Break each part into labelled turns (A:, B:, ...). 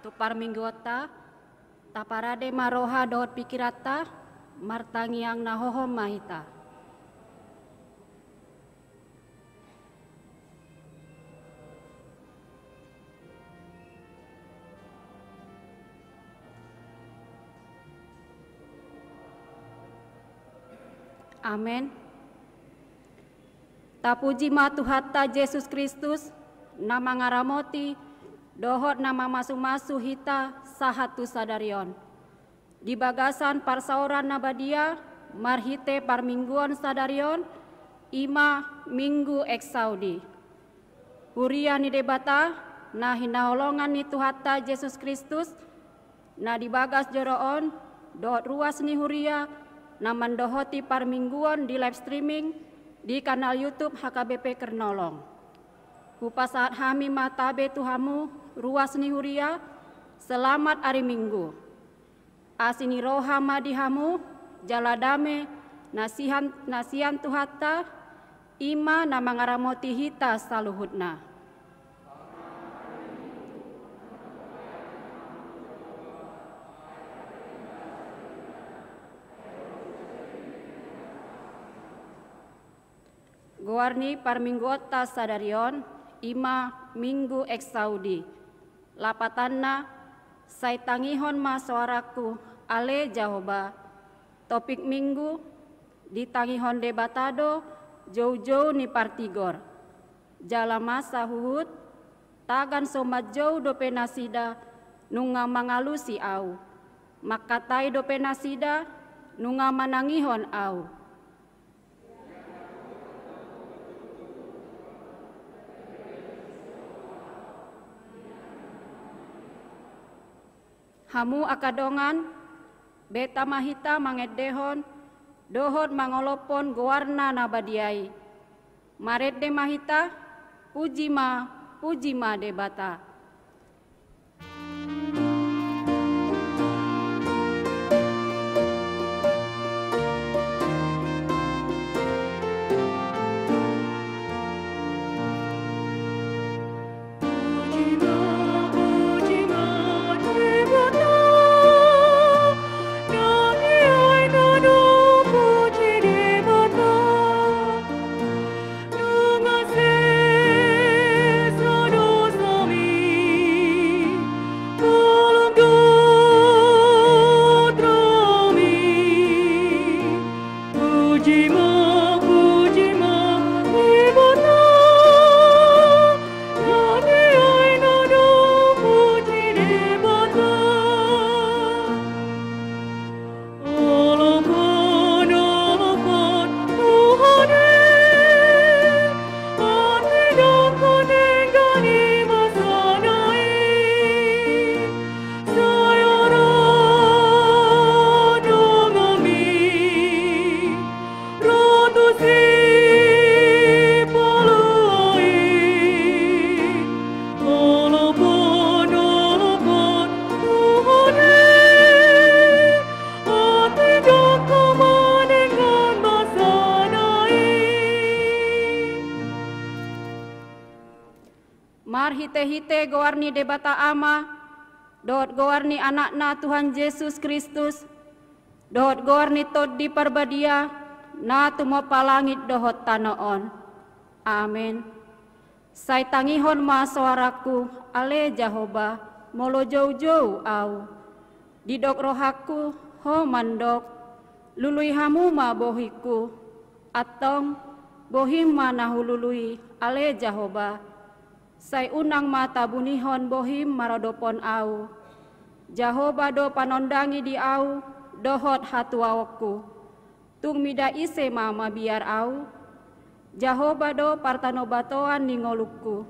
A: tu parminggota taparade maroha dohot pikirata martangiang nahohom mahita. Amin. Tapuji ma Tuhata Yesus Kristus, nama ngaramoti, dohot nama masu-masu hita sahatu sadarion. Di bagasan parsauran nabadia, marhite parmingguan sadarion, ima minggu eksaudi. Huria ni debata, na hinaholongan ni Tuhata Yesus Kristus, na di bagas joroon, dohot ruas ni huria, na mendohoti parmingguan di live streaming di kanal YouTube HKBP Kernolong. Upa saat hami matabe tuhamu ruas ni huria, selamat hari Minggu. Asini roha madihamu, jaladame, nasihan Tuhata, ima na mangaramoti hita saluhutna. Guarni parminggota sadarion, ima minggu eksaudi. Lapatanna, say tangihon ma suaraku, ale Jahoba. Topik minggu, ditangihon debatado, jauh-jauh ni partigor. Jalama sahuhut, tagan somat jauh dope nasida, nunga mangalusi au. Makatai dope nasida, nunga manangihon au. Hamu akadongan, beta mahita mangedehon, dohot mangolopon gowarna nabadiai. Maredde mahita, puji ma debata. Hite-hite gowarni debata ama, dohot gowarni anakna Tuhan Yesus Kristus, dohot gowarni tod di parbadia, na tumo palangit dohot tanoon. Amin. Say tangihon ma suaraku, ale Jahoba, molo jauh-jauh au. Didok rohaku, ho mandok, lului hamu ma bohiku, atong bohim ma nahulului, ale Jahoba. Say unang mata bunihon bohim marodopon au. Jahoba do panondangi di au, dohot hatuawoku. Tung mida ise mama biar au. Jahoba do partanobatoan ningoluku.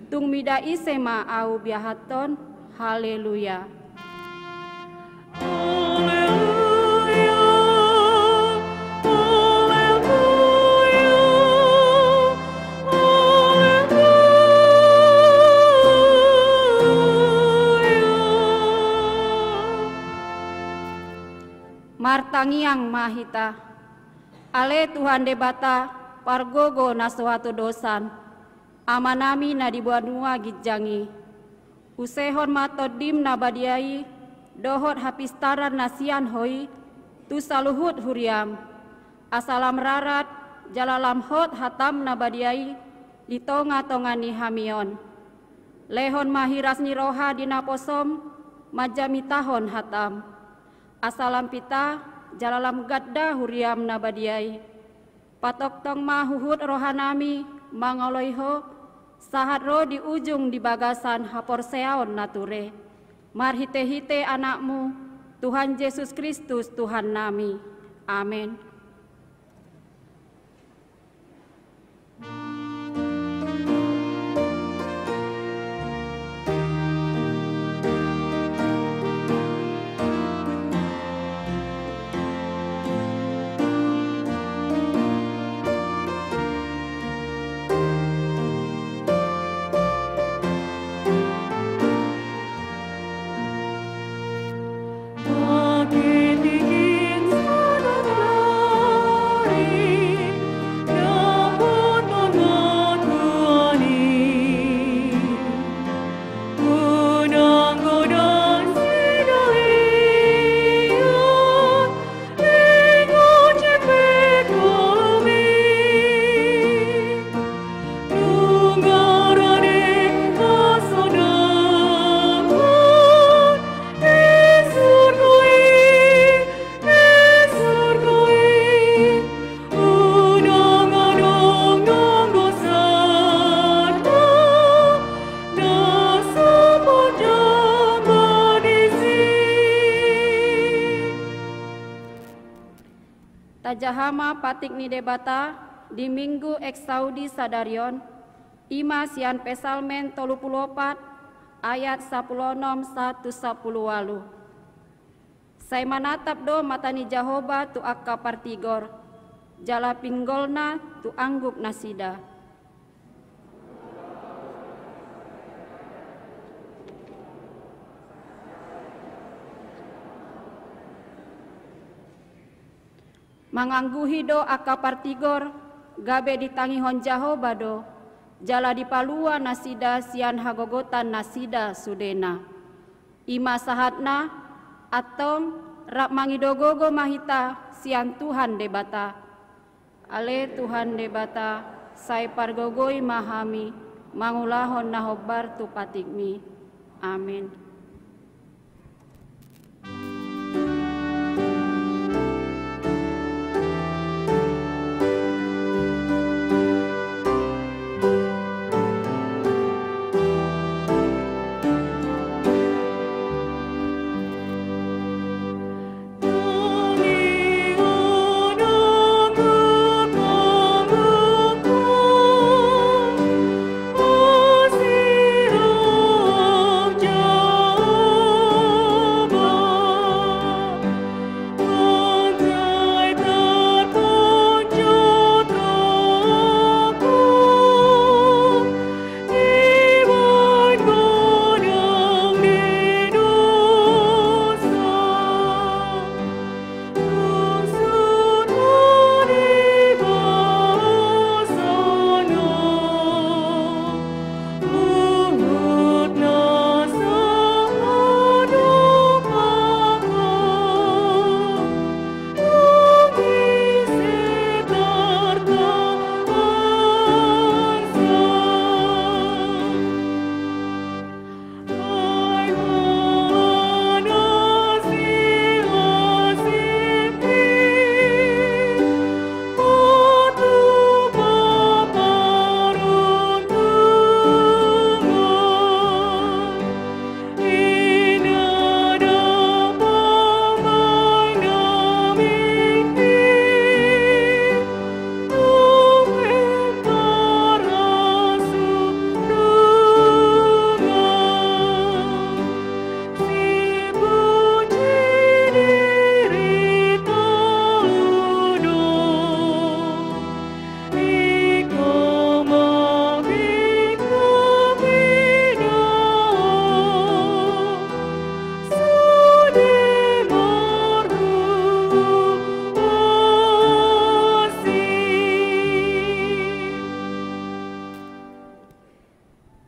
A: Tung mida ise ma au biahaton. Haleluya. Martangiang mahita, ale Tuhan debata pargogo na suatu dosan, amanami na dibuanua gijangi, usehon matodim nabadiai, dohot hapistaran nasian hoi, tu saluhut huriam, asalam rarat, jalalam hot hatam nabadiai, di tonga-tongani hamion. Lehon mahiras niroha dinaposom, majamitahon hatam. Asalam pita, jalalam gadda huriam nabadiai. Patok tong mahuhut rohanami, mangoloiho, sahat ro di ujung di bagasan haporseaon nature. Marhite-hite anakmu, Tuhan Yesus Kristus Tuhan nami. Amin. Tajahama patik ni debata di minggu eksaudi sadarion ima sian pesalmen 34 ayat 16 1 10. Saya manatap do matani Jahoba tu akka partigor, jala pinggolna tu anggup nasida. Mangangguhi do akka partigor, gabe ditangihon Jahoba do, jala dipalua nasida sian hagogotan nasida sudena. Ima sahatna, atong rap mangidogogo mahita sian Tuhan debata. Ale Tuhan debata, sai pargogoi mahami, mangulahon nahobar tu patikmi. Amin.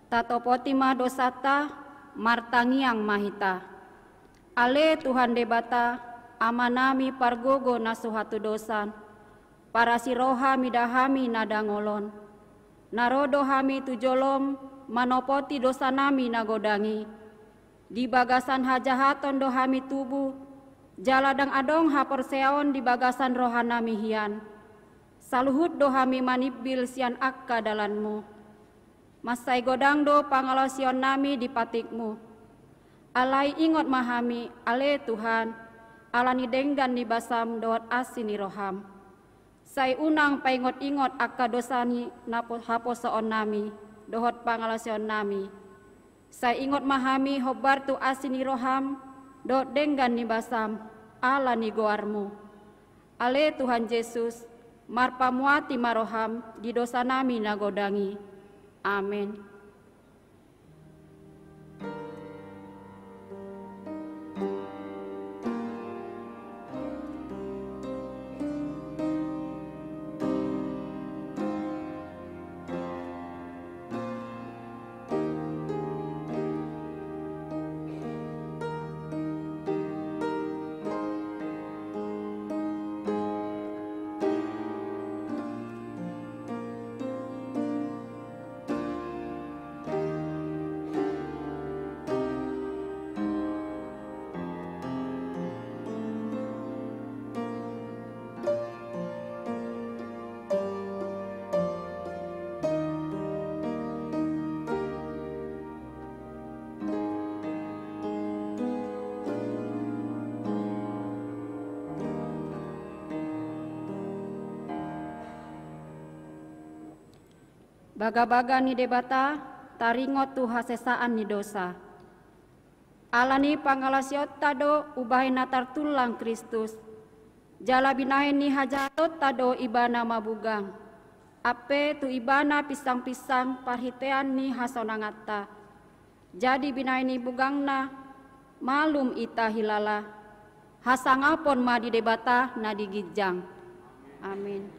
A: Tato potima dosata martangiang mahita. Ale Tuhan debata, amanami pargogo nasuhatu dosan, para siroha midahami nadangolon. Narodo hami tujolom, manopoti dosa nami nagodangi. Di bagasan hajahaton dohami tubuh, jaladang adong haporseaon di bagasan rohanami hian. Saluhut dohami manibil sian akka dalanmu. Masai godang do pangalasion nami di patikmu. Alai ingot mahami, ale Tuhan, alani denggan di basam doat asini roham. Sai unang paingot-ingot akka dosani haposoon nami, dohot pangalasion nami. Sai ingot mahami hobar tu asini roham, doat denggan di basam, alani goarmu. Ale Tuhan Yesus, marpamuati maroham, di dosa nami nagodangi. Amin. Baga-baga ni debata, taringot tu hasesaan ni dosa. Alani pangalasiot tado ubahin natar tulang Kristus. Jala binahin ni hajatot tado ibana mabugang. Ape tu ibana pisang-pisang parhitean ni hasonangata. Jadi binahin ni bugangna, malum ita hilala. Hasangapon ma di debata na digijang. Amin.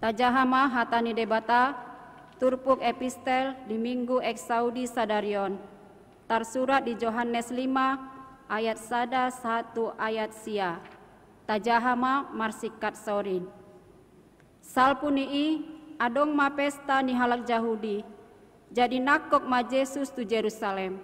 A: Tajahama hatani debata, turpuk epistel di minggu eksaudi sadarion. Tarsurat di Yohanes 5 ayat 1 ayat sia. Tajahama marsikat sorin. Salpunii adong ma pesta ni halak Jahudi. Jadi nakok ma Yesus tu Jerusalem.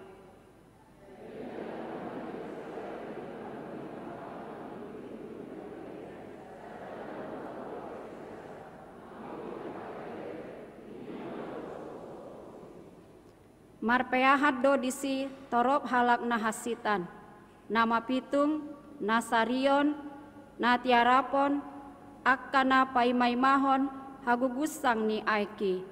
A: Marpeahat do disi torop halak nahasitan, nama pitung, nasarion, natiarapon, akkana paimaimahon, hagugusang ni aiki.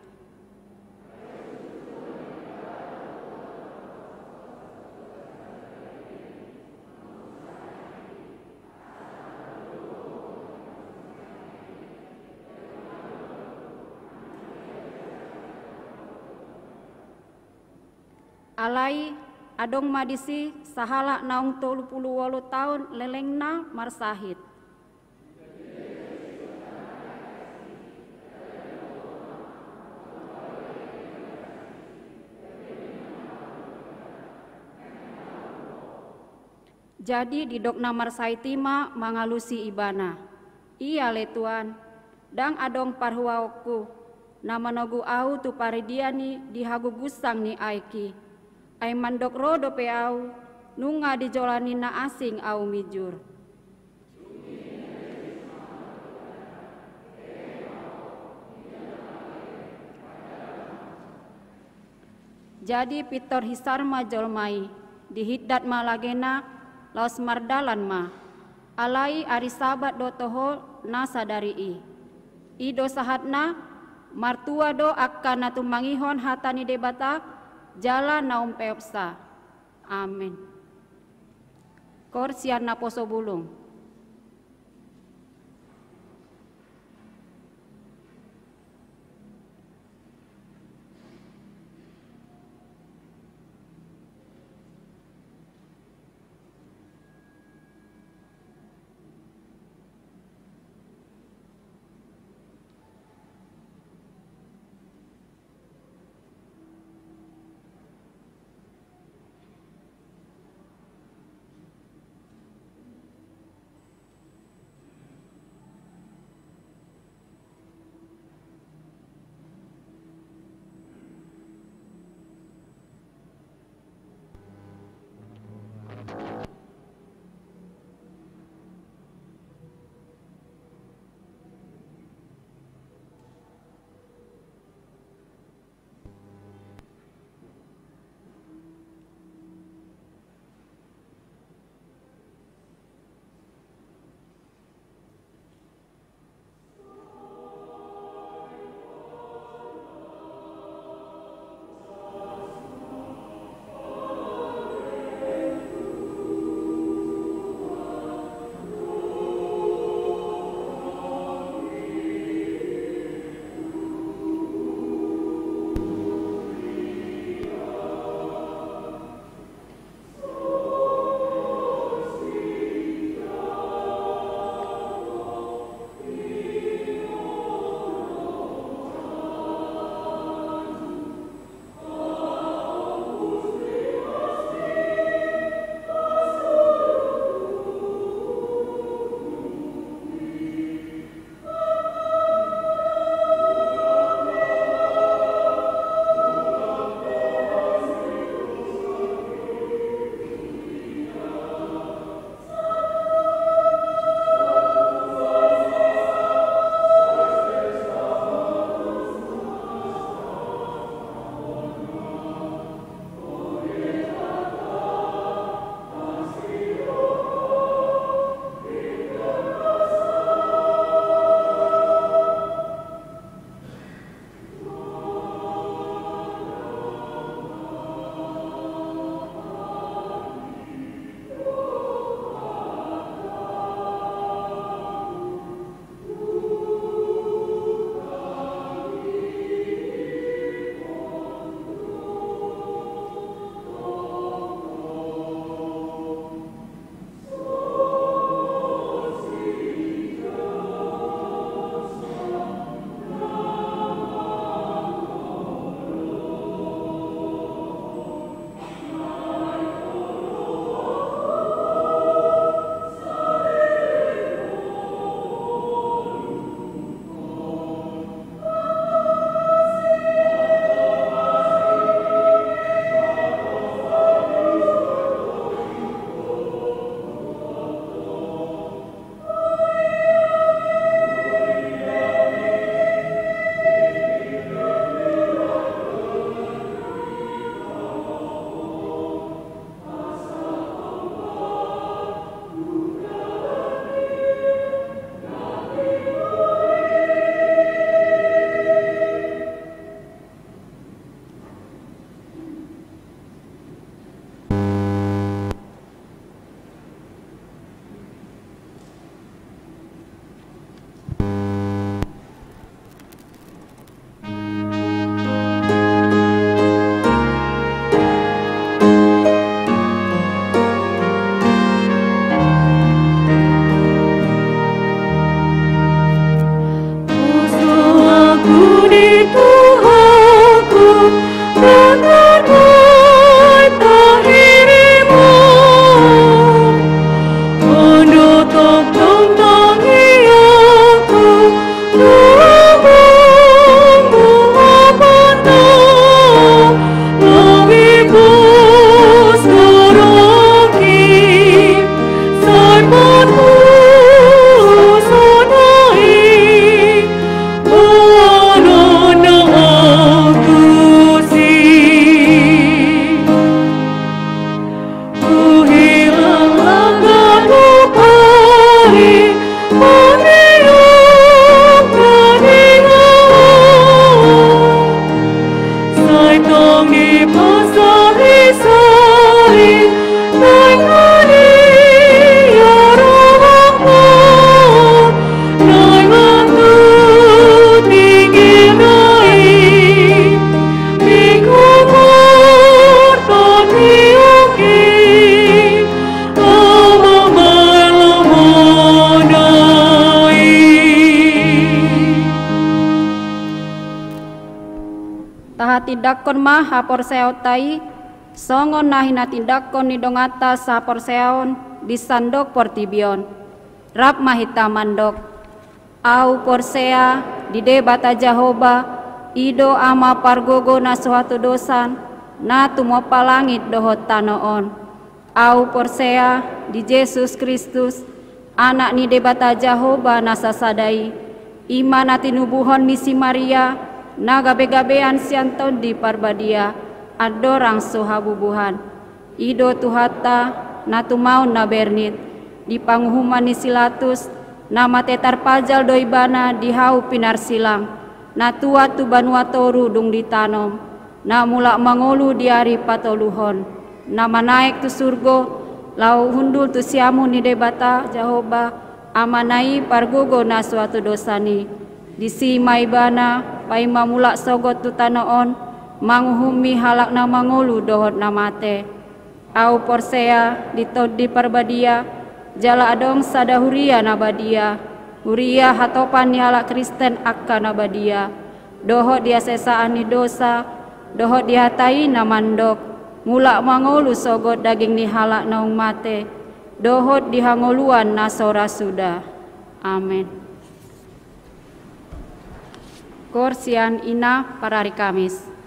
A: Alai adong madisi sahala naung 38 tahun lelengna marsahid. Jadi didok namar saitima mangalusi ibana. Iya le Tuan, dang adong parhuaoku, nama nogu au tu paridiani dihagu gusang ni aiki. Ai mandok rodo pe au, nunga dijolani na asing au mijur. Jadi pitor hisarma jolmai, dihiddat malagena, laos mardalan ma, alai ari sabat do toho nasa dari I do sahatna, martua do akan natu mangihon hatani debata, jala naum peopsa. Amin. Korsian na poso bulung. tindakon maha porseautai, songon nahi na tindakon ni dongata sa porseaon, disandok portibion. Rap mahita mandok. Au porsea, di debata Jahoba, ido ama pargogo na suatu dosan, na tumopa langit dohot tanoon. Au porsea, di Yesus Kristus, anak ni debata Jahoba na sasadai, ima na tinubuhon misi Maria, na gabe-gabean sianton di parbadia, adorang suhabubuhan. Ido tuhata, na tumaun na bernit, di panghuman ni Silatus, nama tetar pajal doibana dihau pinar silang, na tua tu banua toru dung ditanom, na mulak mangolu diari patoluhon, nama naik tu surgo, lau hundul tu siamu ni debata Jahoba, amanai pargogo na suatu dosani, disi maibana, paima mulak sogot tu tanoon, manguhumi halak na mangolu dohot namate, au porsea ditod di parbadia, jala adong sada huria nabadia, huria hatopan ni halak Kristen akka nabadia, dohot dia sesaan ni dosa, dohot dihatai na mandok, mulak mangolu sogot daging ni halak naung mate, dohot dihangoluan na sora sudah. Amin. Korsian ina parari Kamis.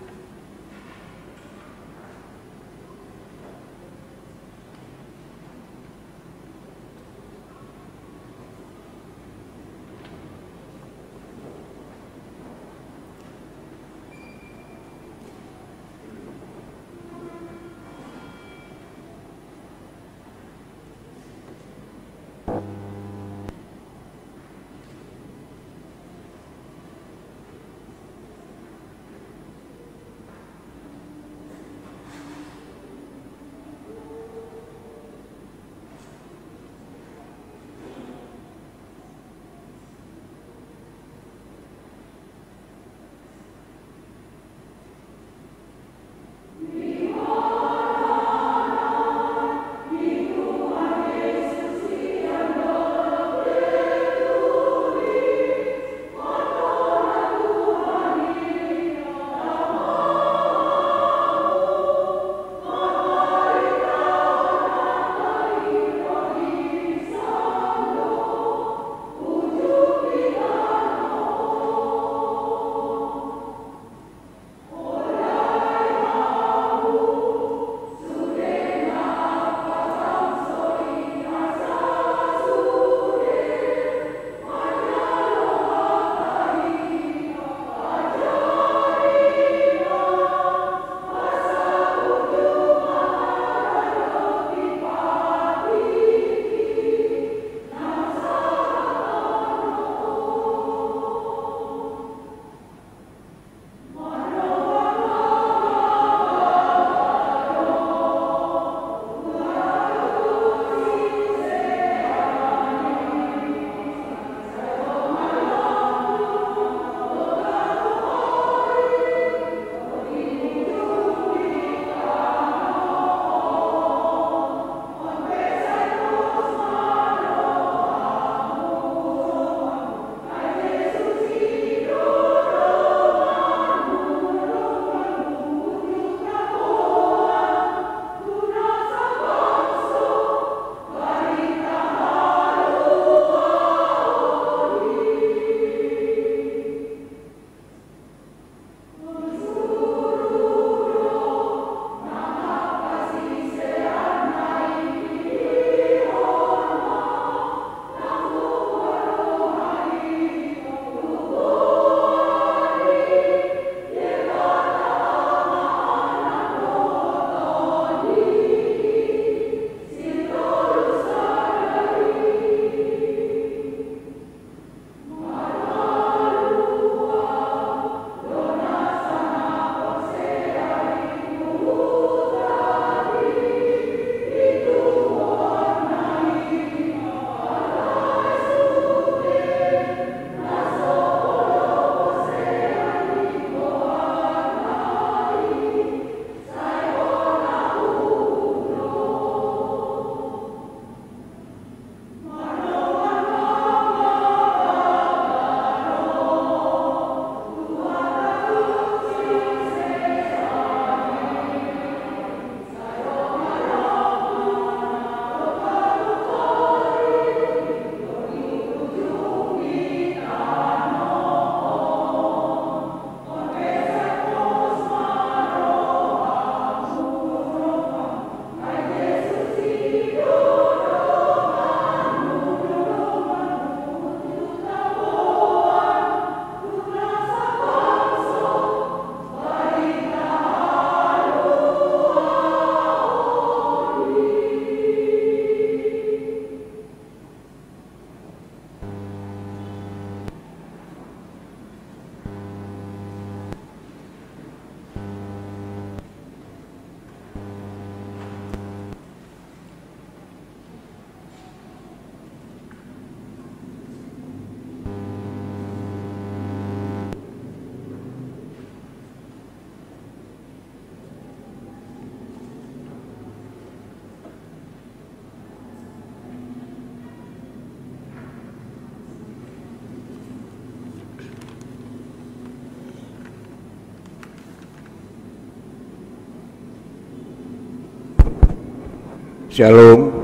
B: Shalom.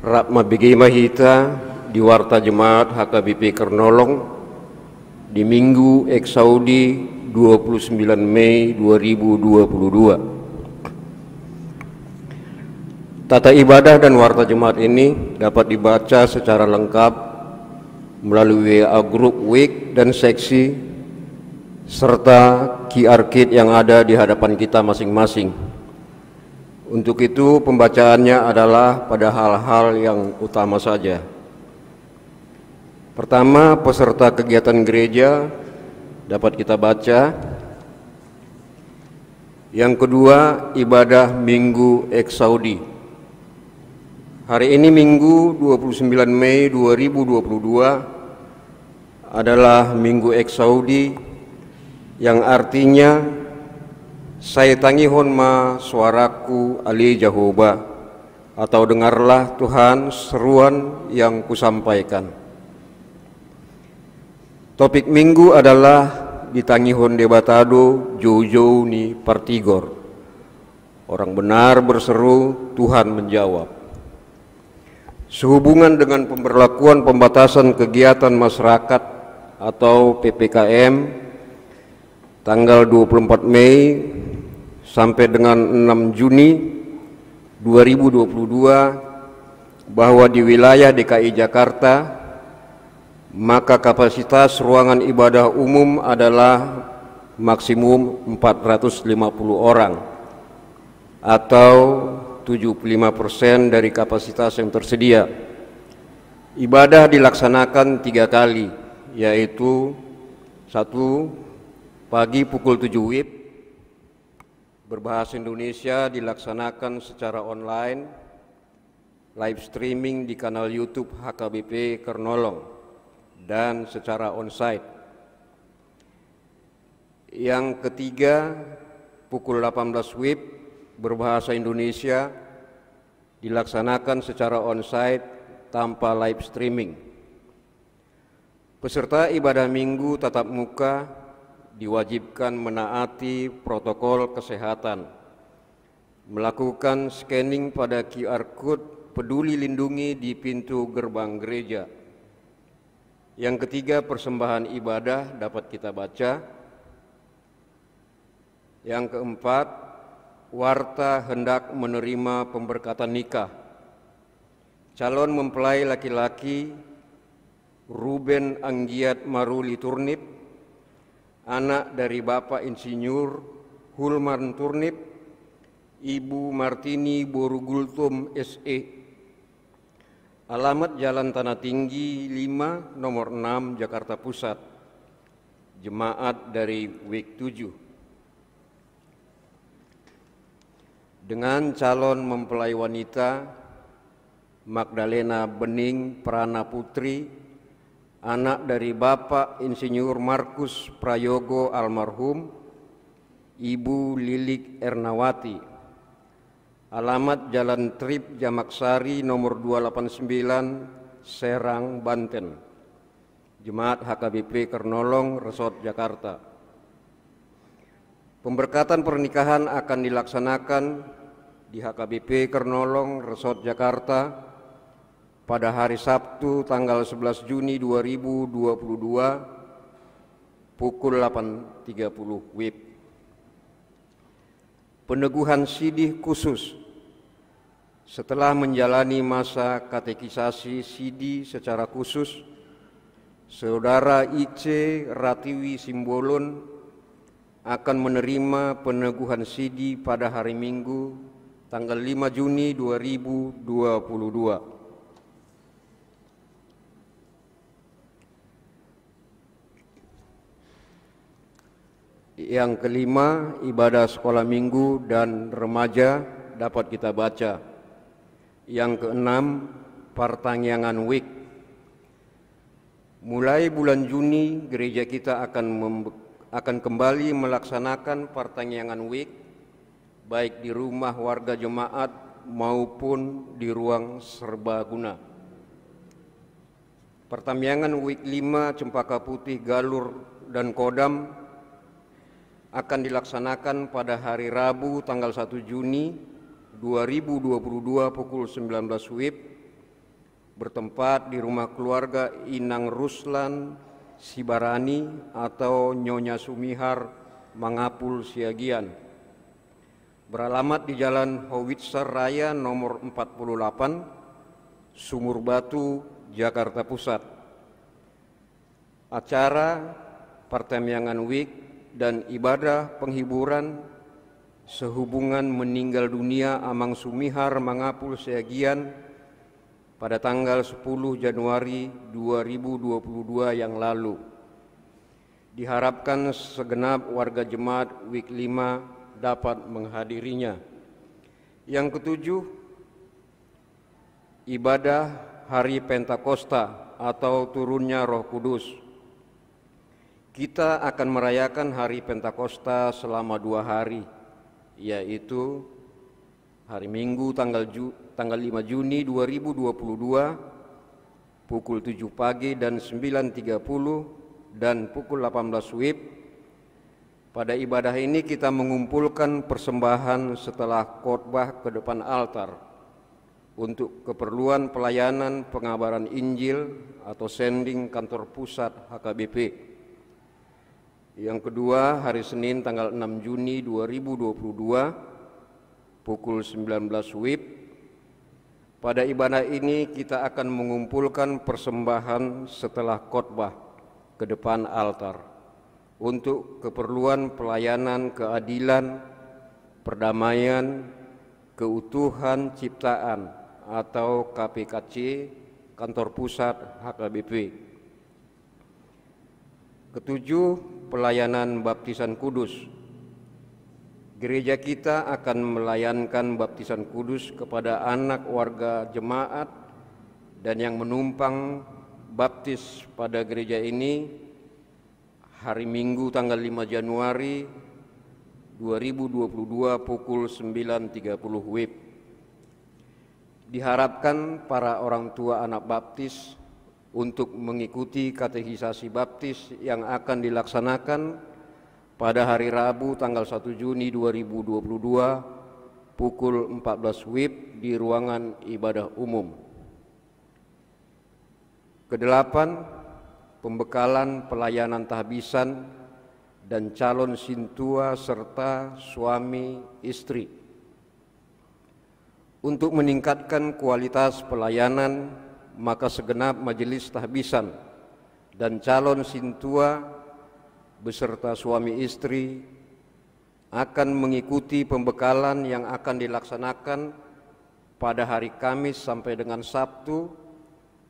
B: Ratma Bigi Mahita di Warta Jemaat HKBP Kernolong di Minggu Eksaudi 29 Mei 2022. Tata ibadah dan warta jemaat ini dapat dibaca secara lengkap melalui WA Group Week dan seksi serta QR Code yang ada di hadapan kita masing-masing. Untuk itu pembacaannya adalah pada hal-hal yang utama saja. Pertama, peserta kegiatan gereja dapat kita baca. Yang kedua, ibadah Minggu Eksaudi. Hari ini Minggu 29 Mei 2022 adalah Minggu Eksaudi yang artinya saya tangihon ma suaraku ali Jehovah, atau dengarlah Tuhan seruan yang kusampaikan. Topik minggu adalah ditangihon debatado Jojo ni Partigor. Orang benar berseru, Tuhan menjawab. Sehubungan dengan pemberlakuan pembatasan kegiatan masyarakat atau PPKM tanggal 24 Mei sampai dengan 6 Juni 2022 bahwa di wilayah DKI Jakarta maka kapasitas ruangan ibadah umum adalah maksimum 450 orang atau 75% dari kapasitas yang tersedia. Ibadah dilaksanakan 3 kali, yaitu 1. Pagi pukul 7 WIB berbahasa Indonesia dilaksanakan secara online, live streaming di kanal YouTube HKBP Kernolong dan secara onsite. Yang ketiga, pukul 18 WIB berbahasa Indonesia dilaksanakan secara onsite tanpa live streaming. Peserta ibadah minggu tatap muka diwajibkan menaati protokol kesehatan, melakukan scanning pada QR Code Peduli Lindungi di pintu gerbang gereja. Yang ketiga, persembahan ibadah dapat kita baca. Yang keempat, warta hendak menerima pemberkatan nikah. Calon mempelai laki-laki Ruben Anggiat Maruli Turnip, anak dari Bapak Insinyur Hulman Turnip, Ibu Martini Borugultum SE. Alamat Jalan Tanah Tinggi 5 nomor 6 Jakarta Pusat. Jemaat dari Week 7. Dengan calon mempelai wanita Magdalena Bening Prana Putri, anak dari Bapak Insinyur Markus Prayogo almarhum, Ibu Lilik Ernawati. Alamat Jalan Trip Jamaksari nomor 289 Serang, Banten. Jemaat HKBP Kernolong, Resort Jakarta. Pemberkatan pernikahan akan dilaksanakan di HKBP Kernolong, Resort Jakarta pada hari Sabtu tanggal 11 Juni 2022 pukul 8.30 WIB. Peneguhan sidih khusus. Setelah menjalani masa katekisasi sidih secara khusus, Saudara Ice Ratiwi Simbolon akan menerima peneguhan sidih pada hari Minggu tanggal 5 Juni 2022. Yang kelima, ibadah sekolah minggu dan remaja dapat kita baca. Yang keenam, Partangyangan Week. Mulai bulan Juni, gereja kita akan kembali melaksanakan Partangyangan Week, baik di rumah warga jemaat maupun di ruang serbaguna. Partangyangan Week 5 Cempaka Putih, Galur, dan Kodam akan dilaksanakan pada hari Rabu tanggal 1 Juni 2022 pukul 19 WIB bertempat di rumah keluarga Inang Ruslan Sibarani atau Nyonya Sumihar Mangapul Siagian, beralamat di Jalan Howitzer Raya nomor 48, Sumur Batu, Jakarta Pusat. Acara Pertemyangan Week dan ibadah penghiburan sehubungan meninggal dunia Amang Sumihar Mangapul Siagian pada tanggal 10 Januari 2022 yang lalu. Diharapkan segenap warga jemaat Week 5 dapat menghadirinya. Yang ketujuh, ibadah Hari Pentakosta atau turunnya Roh Kudus. Kita akan merayakan Hari Pentakosta selama 2 hari, yaitu hari Minggu tanggal 5 Juni 2022 pukul 7 pagi dan 9.30 dan pukul 18 WIB. Pada ibadah ini kita mengumpulkan persembahan setelah khotbah ke depan altar untuk keperluan pelayanan pengabaran Injil atau sending kantor pusat HKBP. Yang kedua, hari Senin tanggal 6 Juni 2022 pukul 19 WIB. Pada ibadah ini kita akan mengumpulkan persembahan setelah khotbah ke depan altar untuk keperluan pelayanan keadilan, perdamaian, keutuhan ciptaan atau KPKC kantor pusat HKBP. Ketujuh, pelayanan baptisan kudus. Gereja kita akan melayankan baptisan kudus kepada anak warga jemaat dan yang menumpang baptis pada gereja ini hari Minggu tanggal 5 Januari 2022 pukul 9.30 WIB. Diharapkan para orang tua anak baptis untuk mengikuti katekisasi baptis yang akan dilaksanakan pada hari Rabu tanggal 1 Juni 2022 pukul 14 WIB di ruangan ibadah umum. Kedelapan, pembekalan pelayanan tahbisan dan calon sintua serta suami istri. Untuk meningkatkan kualitas pelayanan, maka segenap majelis tahbisan dan calon sintua beserta suami istri akan mengikuti pembekalan yang akan dilaksanakan pada hari Kamis sampai dengan Sabtu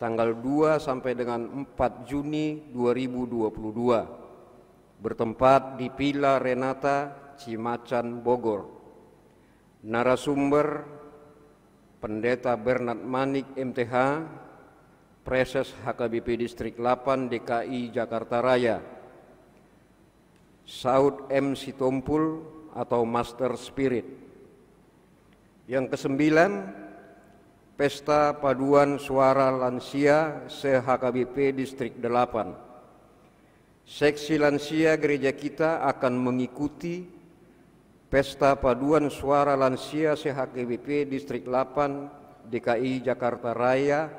B: tanggal 2 sampai dengan 4 Juni 2022 bertempat di Villa Renata, Cimacan, Bogor. Narasumber Pendeta Bernard Manik MTH, Preses HKBP Distrik 8 DKI Jakarta Raya. Saud M. Sitompul atau Master Spirit. Yang kesembilan, Pesta Paduan Suara Lansia se-HKBP Distrik 8. Seksi lansia gereja kita akan mengikuti Pesta Paduan Suara Lansia se-HKBP Distrik 8 DKI Jakarta Raya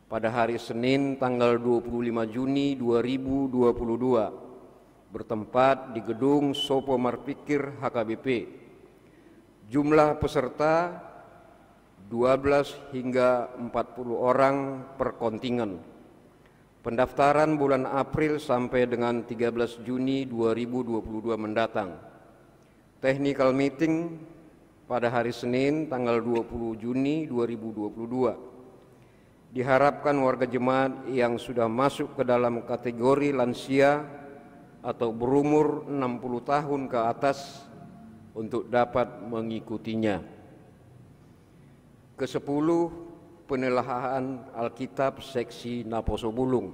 B: pada hari Senin tanggal 25 Juni 2022 bertempat di Gedung Sopo Marpikir HKBP. Jumlah peserta 12 hingga 40 orang per kontingen. Pendaftaran bulan April sampai dengan 13 Juni 2022 mendatang. Technical meeting pada hari Senin tanggal 20 Juni 2022. Diharapkan warga jemaat yang sudah masuk ke dalam kategori lansia atau berumur 60 tahun ke atas untuk dapat mengikutinya. Ke-10, penelahaan Alkitab seksi Naposo Bulung.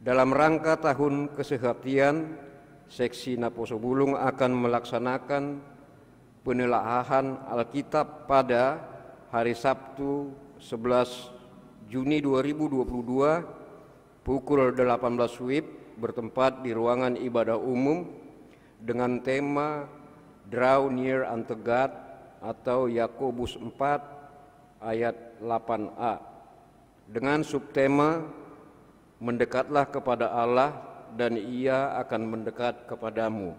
B: Dalam rangka tahun kesehatian, seksi Naposo Bulung akan melaksanakan penelahaan Alkitab pada hari Sabtu 11 Juni 2022 pukul 18 WIB bertempat di ruangan ibadah umum dengan tema Draw Near unto God atau Yakobus 4 ayat 8a dengan subtema Mendekatlah kepada Allah dan Ia akan mendekat kepadamu.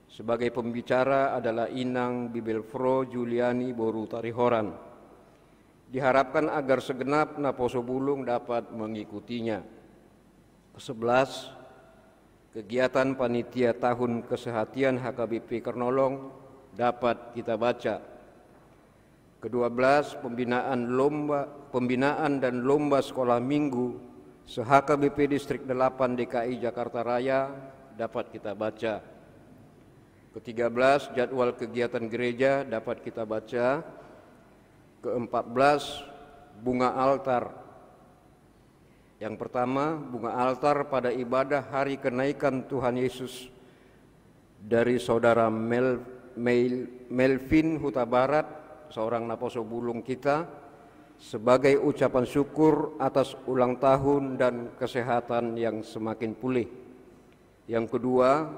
B: Sebagai pembicara adalah Inang Bibelfro Juliani Boru Tarihoran. Diharapkan agar segenap Naposo Bulung dapat mengikutinya. 11. Kegiatan panitia tahun kesehatian HKBP Kernolong dapat kita baca. Ke-12 pembinaan dan lomba sekolah minggu se-HKBP Distrik 8 DKI Jakarta Raya dapat kita baca. Ke-13 jadwal kegiatan gereja dapat kita baca. Ke-14 bunga altar. Yang pertama, bunga altar pada ibadah hari kenaikan Tuhan Yesus dari saudara Melvin Huta Barat, seorang Naposo Bulung kita, sebagai ucapan syukur atas ulang tahun dan kesehatan yang semakin pulih. Yang kedua,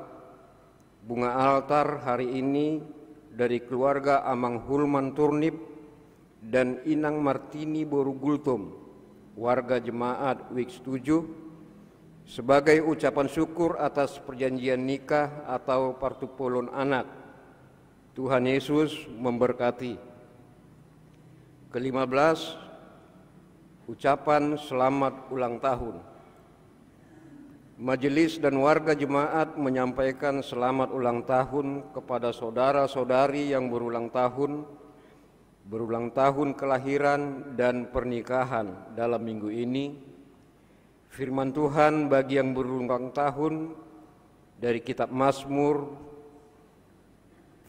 B: bunga altar hari ini dari keluarga Amang Hulman Turnip dan Inang Martini Boru Gultom, warga jemaat WIK 7, sebagai ucapan syukur atas perjanjian nikah atau partupolon anak. Tuhan Yesus memberkati. Ke-15 ucapan selamat ulang tahun. Majelis dan warga jemaat menyampaikan selamat ulang tahun kepada saudara-saudari yang berulang tahun kelahiran dan pernikahan dalam minggu ini. Firman Tuhan bagi yang berulang tahun dari kitab Mazmur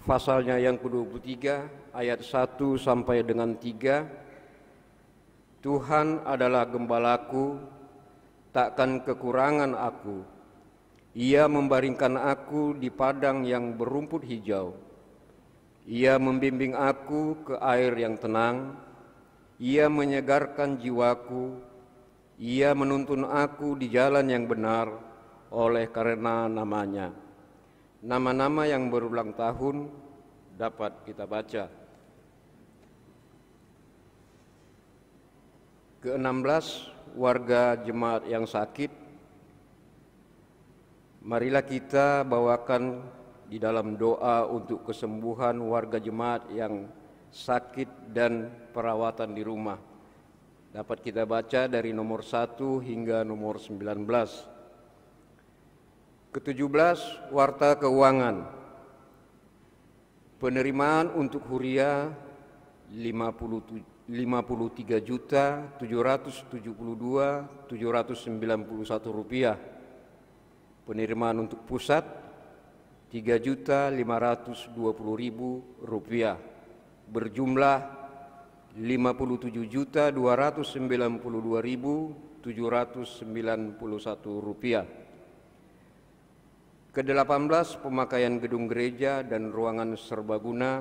B: pasalnya yang ke-23 ayat 1 sampai dengan 3. Tuhan adalah gembalaku, takkan kekurangan aku. Ia membaringkan aku di padang yang berumput hijau. Ia membimbing aku ke air yang tenang. Ia menyegarkan jiwaku. Ia menuntun aku di jalan yang benar oleh karena namanya. Nama-nama yang berulang tahun dapat kita baca. Ke-16 warga jemaat yang sakit. Marilah kita bawakan di dalam doa untuk kesembuhan warga jemaat yang sakit dan perawatan di rumah. Dapat kita baca dari nomor 1 hingga nomor 19. Ke-17 warta keuangan. Penerimaan untuk huria 53.772.791 rupiah. Penerimaan untuk pusat 3.520.000 rupiah, berjumlah 57.292.791 rupiah. Ke-18 pemakaian gedung gereja dan ruangan serbaguna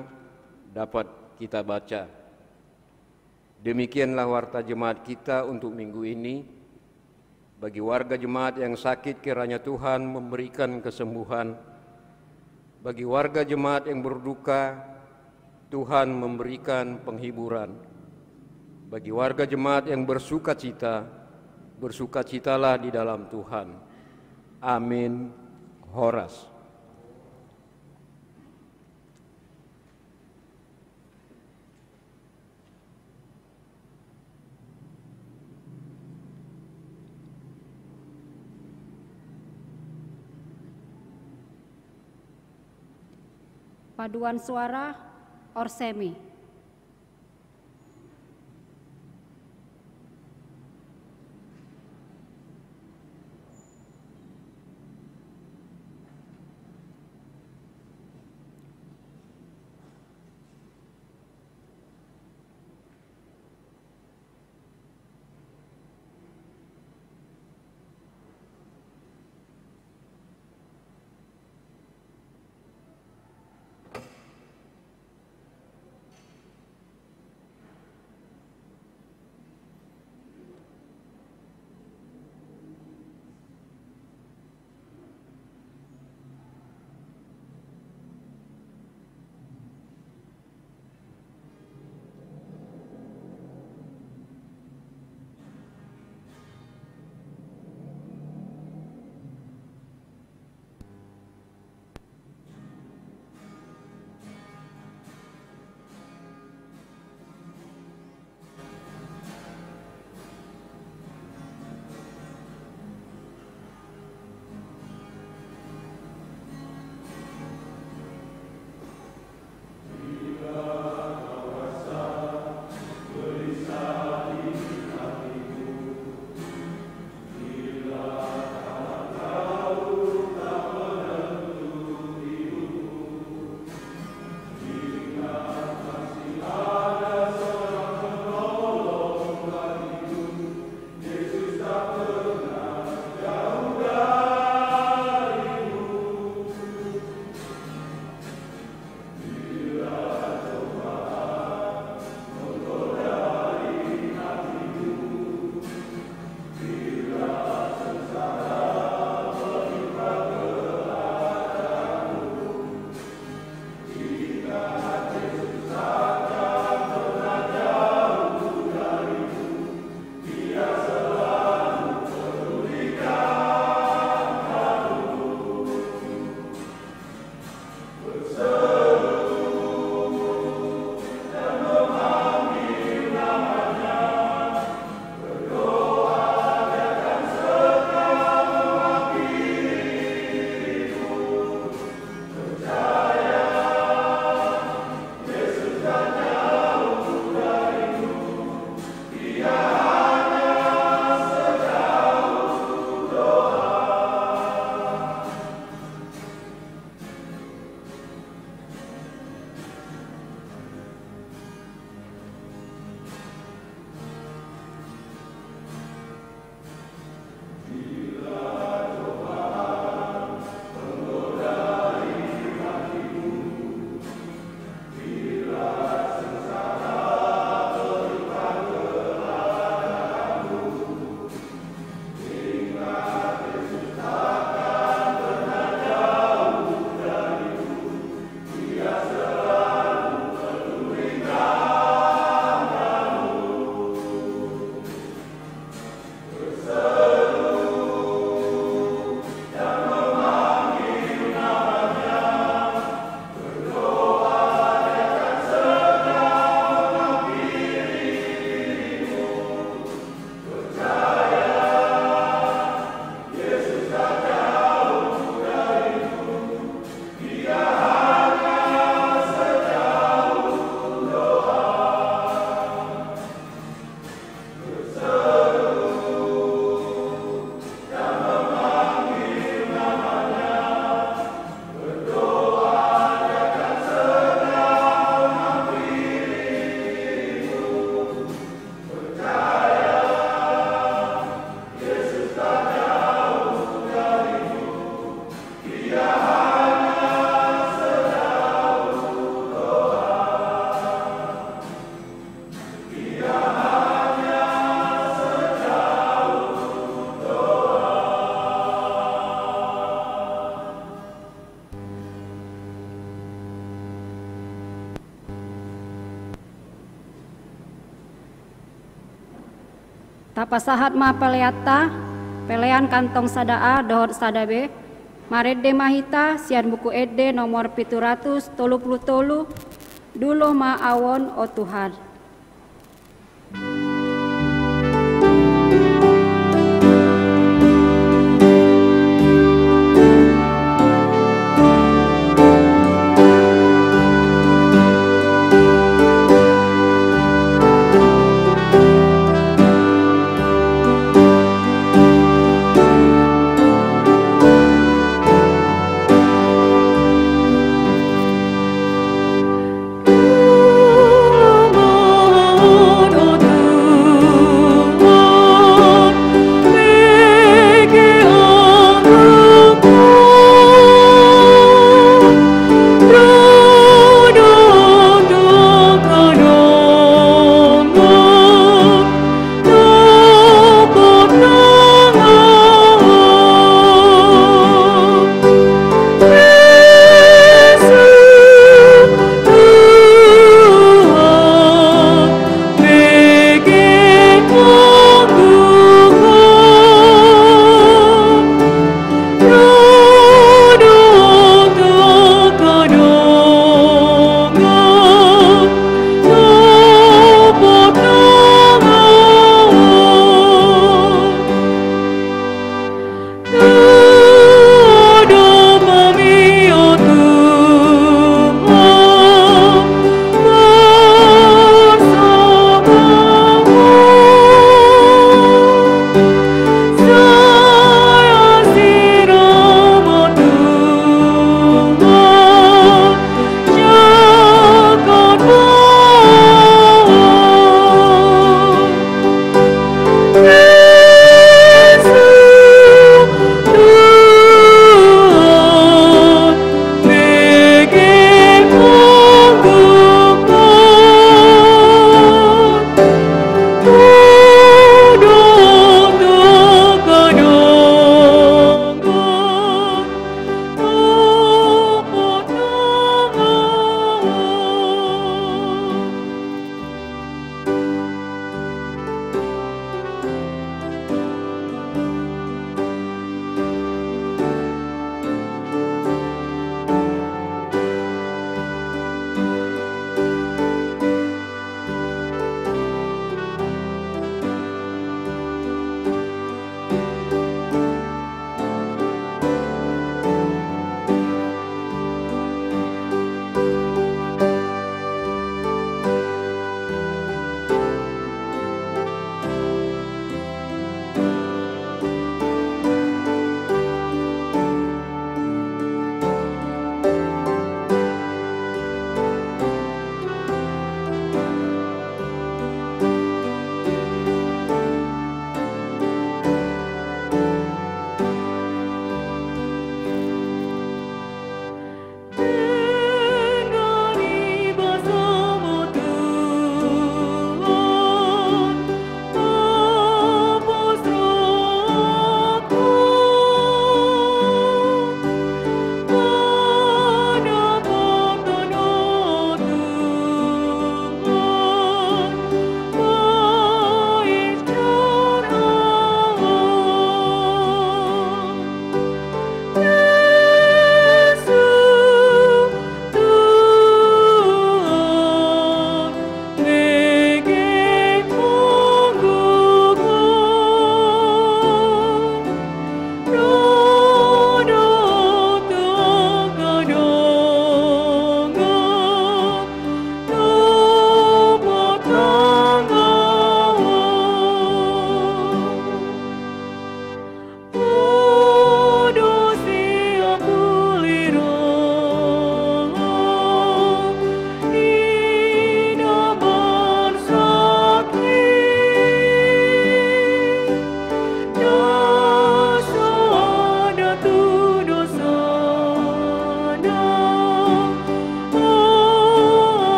B: dapat kita baca. Demikianlah warta jemaat kita untuk minggu ini. Bagi warga jemaat yang sakit, kiranya Tuhan memberikan kesembuhan. Bagi warga jemaat yang berduka, Tuhan memberikan penghiburan. Bagi warga jemaat yang bersukacita, bersukacitalah di dalam Tuhan. Amin. Horas.
A: Paduan suara Orsemi. Tapasahat ma peleata, pelean kantong sadaa dohor sadabe, marede mahita sian buku ede nomor 733, dulo ma awon o Tuhan.
C: Dulu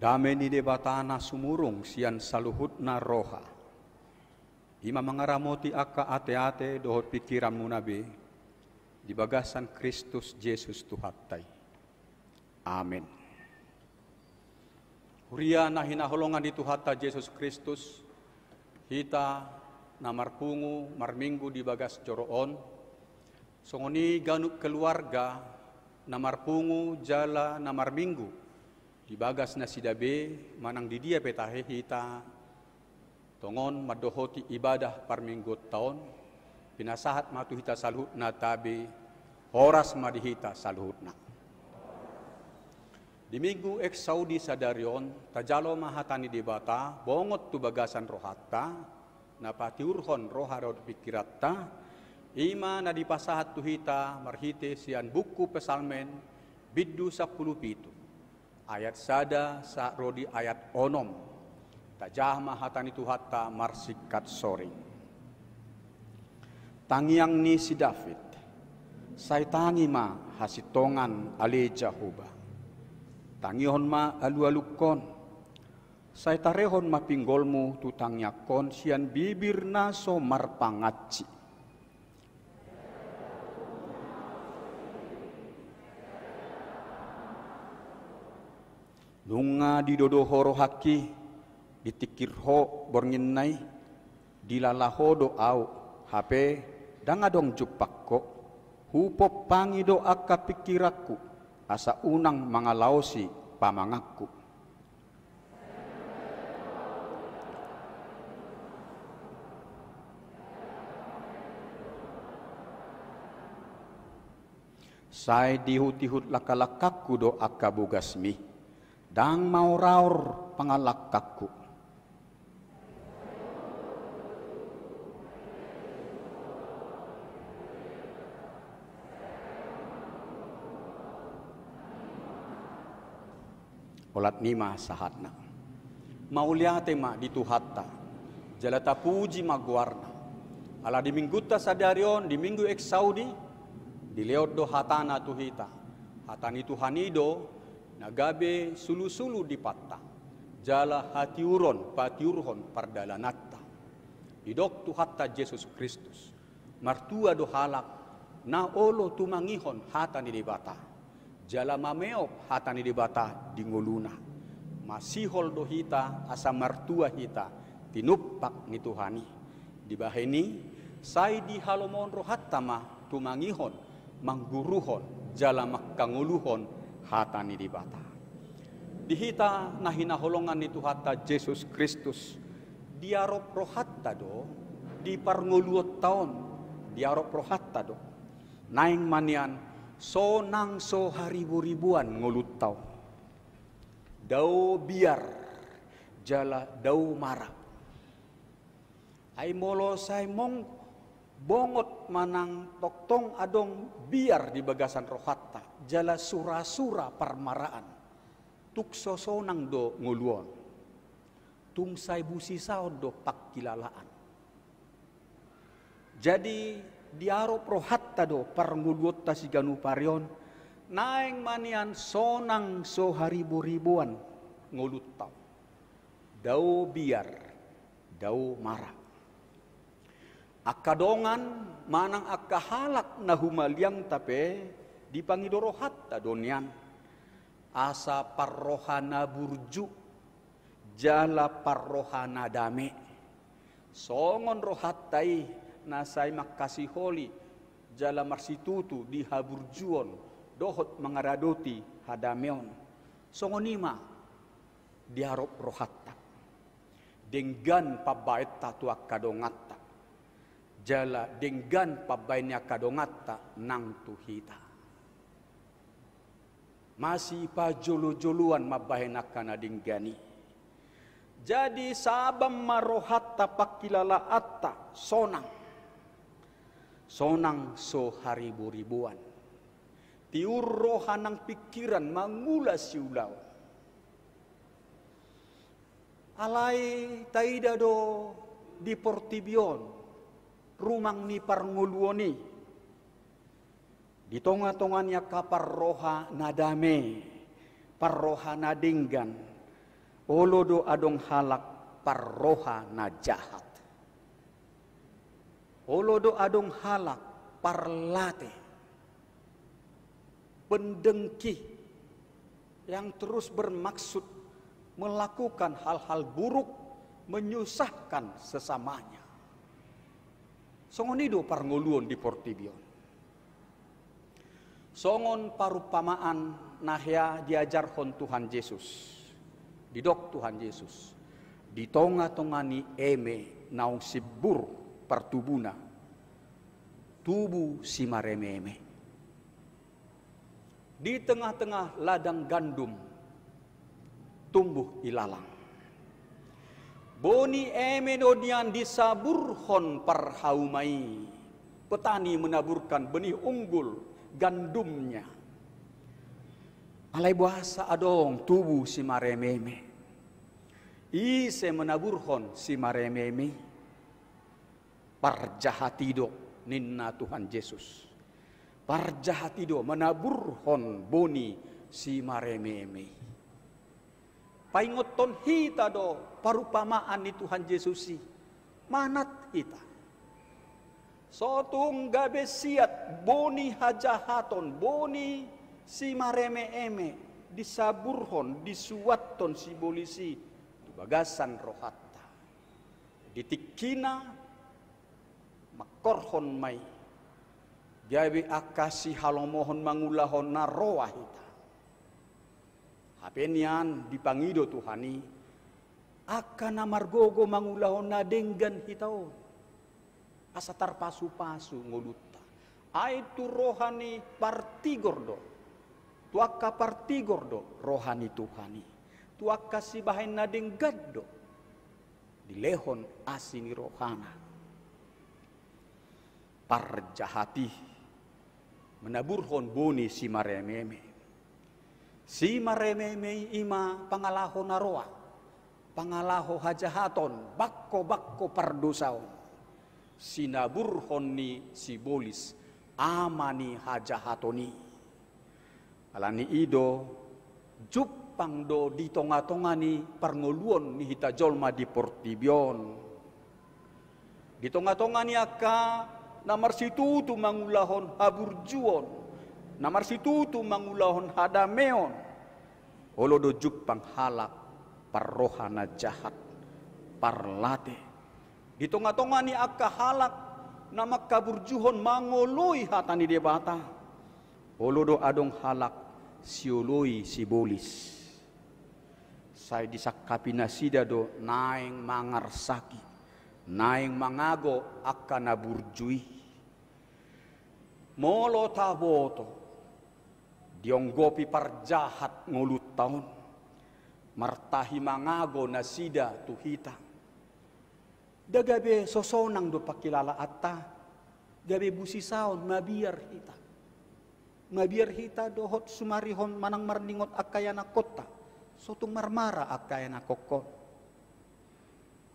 C: Dame ni debatana sumurung sian saluhutna roha. Ima mengaramoti akka ate-ate dohot pikiran munabe di bagasan Kristus Yesus Tuhattai. Amin. Huria na hinaholongan di Tuhatta Yesus Kristus, hita na marpungu marminggu di bagas joroon, songoni ganuk keluarga na marpungu jala na marminggu di bagas na sidabe manang di dia petahe hita tongon madohoti ibadah parminggot taon pinasahat matu hita saluhut na tabi horas madihita saluhut na. Di minggu ek Saudi sadarion tajalo mahatani debata bongot tu bagasan rohatta na patiurhon roharod pikiratta ima na dipasahat tu hita marhite sian buku pesalmen biddu 10 ayat sada sa rodi ayat onom tajah mahatani tuhatta marsikat soring. Tangiang ni si David say tangi ma hasitongan aleja huba tangihon ma alu-alukon say tarehon mapinggolmu tutangyakon sian bibir na so marpangaci. Nunga di dodohoro haki ditikirho bornginnai dilalaho do au hape dangadong jupakko hupo pangido akka pikiraku asa unang mangalausi pamangaku. Sai dihut-hut lakalakaku do akka bugasmi dang mau raur pangalakakku. Olat nima sahatna mauliate ma dituhatta jalata puji magwarna ala di mingguta sadarion di minggu ek Saudi di leot do hatana tuhita hatani tuhanido nagabe sulu-sulu di patta jala hatiuron patiurhon pardalanatta idok tu hatta Yesus Kristus martua do halak na olo tumangihon hatani dibata jala mameop hatani dibata di ngoluna masihol do hita asa martua hita tinupak ni Tuhani dibaheni sai di halomon rohatta ma tumangihon mangguruhon jala makkanguluhon hatani dibata dihita nahinaholongan ni Tuhatta Yesus Kristus diarop rohatta do di parnguluot taon diarop rohatta do naing manian so nang so haribu-ribuan ngulut taon dau biar jala dau marah ay molo say mong bongot manang toktong adong biar di bagasan rohatta jala sura-sura parmaraan tukso sonang do nguluon tungsay busisao do pakkilalaan jadi diarop rohatta do parnguluot ta siganu parion naeng manian sonang so haribu-ribuan ngulut tau dau biar dau marah akadongan manang akahalak na humaliang tape di pangidoro hatta donian asa parrohana burju jala parrohana dame songon rohattai nasai makasih holi jala marsitutu di haburjuon dohot mengaradoti hadameon songonima diarop rohatta denggan pabait tatu akadongatta jala denggan pabainya kadongatta nang tuhita masih pa jolo-joluan mabahena kana denggani jadi sabam marohatta pakilalaata sonang so haribu-ribuan tiur rohanang pikiran mangula siulau alai taida do di Portibion rumang ni parnguluoni di tonga-tongannya kapar roha nadame parroha nadinggan olodo adong halak parroha na jahat. Olodo adong halak parlate, pendengki yang terus bermaksud melakukan hal-hal buruk, menyusahkan sesamanya. Songon ido parngoluon di Portibion. Songon parupamaan nahya diajar hon Tuhan Yesus. Didok Tuhan Yesus. Di tonga-tongani eme naung sibur partubuna. Tubuh si marememe. Di tengah-tengah ladang gandum tumbuh ilalang. Boni emenodian disaburhon parhaumai. Petani menaburkan benih unggul gandumnya. Alai bahasa adong tubuh si marememe. Ise menaburhon si marememe. Parjahatido ninna Tuhan Yesus. Parjahatido menaburhon boni si marememe. Paingoton hita do parupamaan ni Tuhan Yesusi. Manat hita. Sotung gabe siat boni hajahaton, boni si mareme-eme, disaburhon, disuaton si bolisi, bagasan rohatta. Ditikina, makorhon mai, gabe akasi halomohon mangulahon naroa hita. Hapenian dipangido Tuhani akan amargogo mangulahon na denggan hitao asa tarpasu-pasu ngolutta aitu rohani partigordo tuaka partigordo rohani Tuhani tuaka si bahain na denggaddo dilehon asini rohana parjahati menaburhon boni si marememe. Si marememe ima pangalaho naroa, pangalaho hajahaton, bakko pardosaon. Sinaburhon ni si bolis, amani hajahatoni. Alani ido, jupang do di tonga-tonga ni parngoluon ni hita jolma di Portibion. Di tonga-tonga ni aka namar situtu mangulahon haburjuon. Namar situtu mangulahon hadameon. Olodo jupang halak parrohana jahat parlate. Di tonga-tonga ni akka halak nama kaburjuhon mangoloi hatani debata. Olodo adong halak sioloi si bolis. Saya disakapina sida do naeng mangarsaki. Naeng mangago akka naburjui. Molo taboto. Dionggopi parjahat ngulut taon. Martahi mangago na sida tuhita. Dagabe sosonang do pakilala atta. Gabe busisaon mabiar hita. Mabiar hita dohot sumarihon manang marningot akayana kota. Sotung marmara akayana kokon.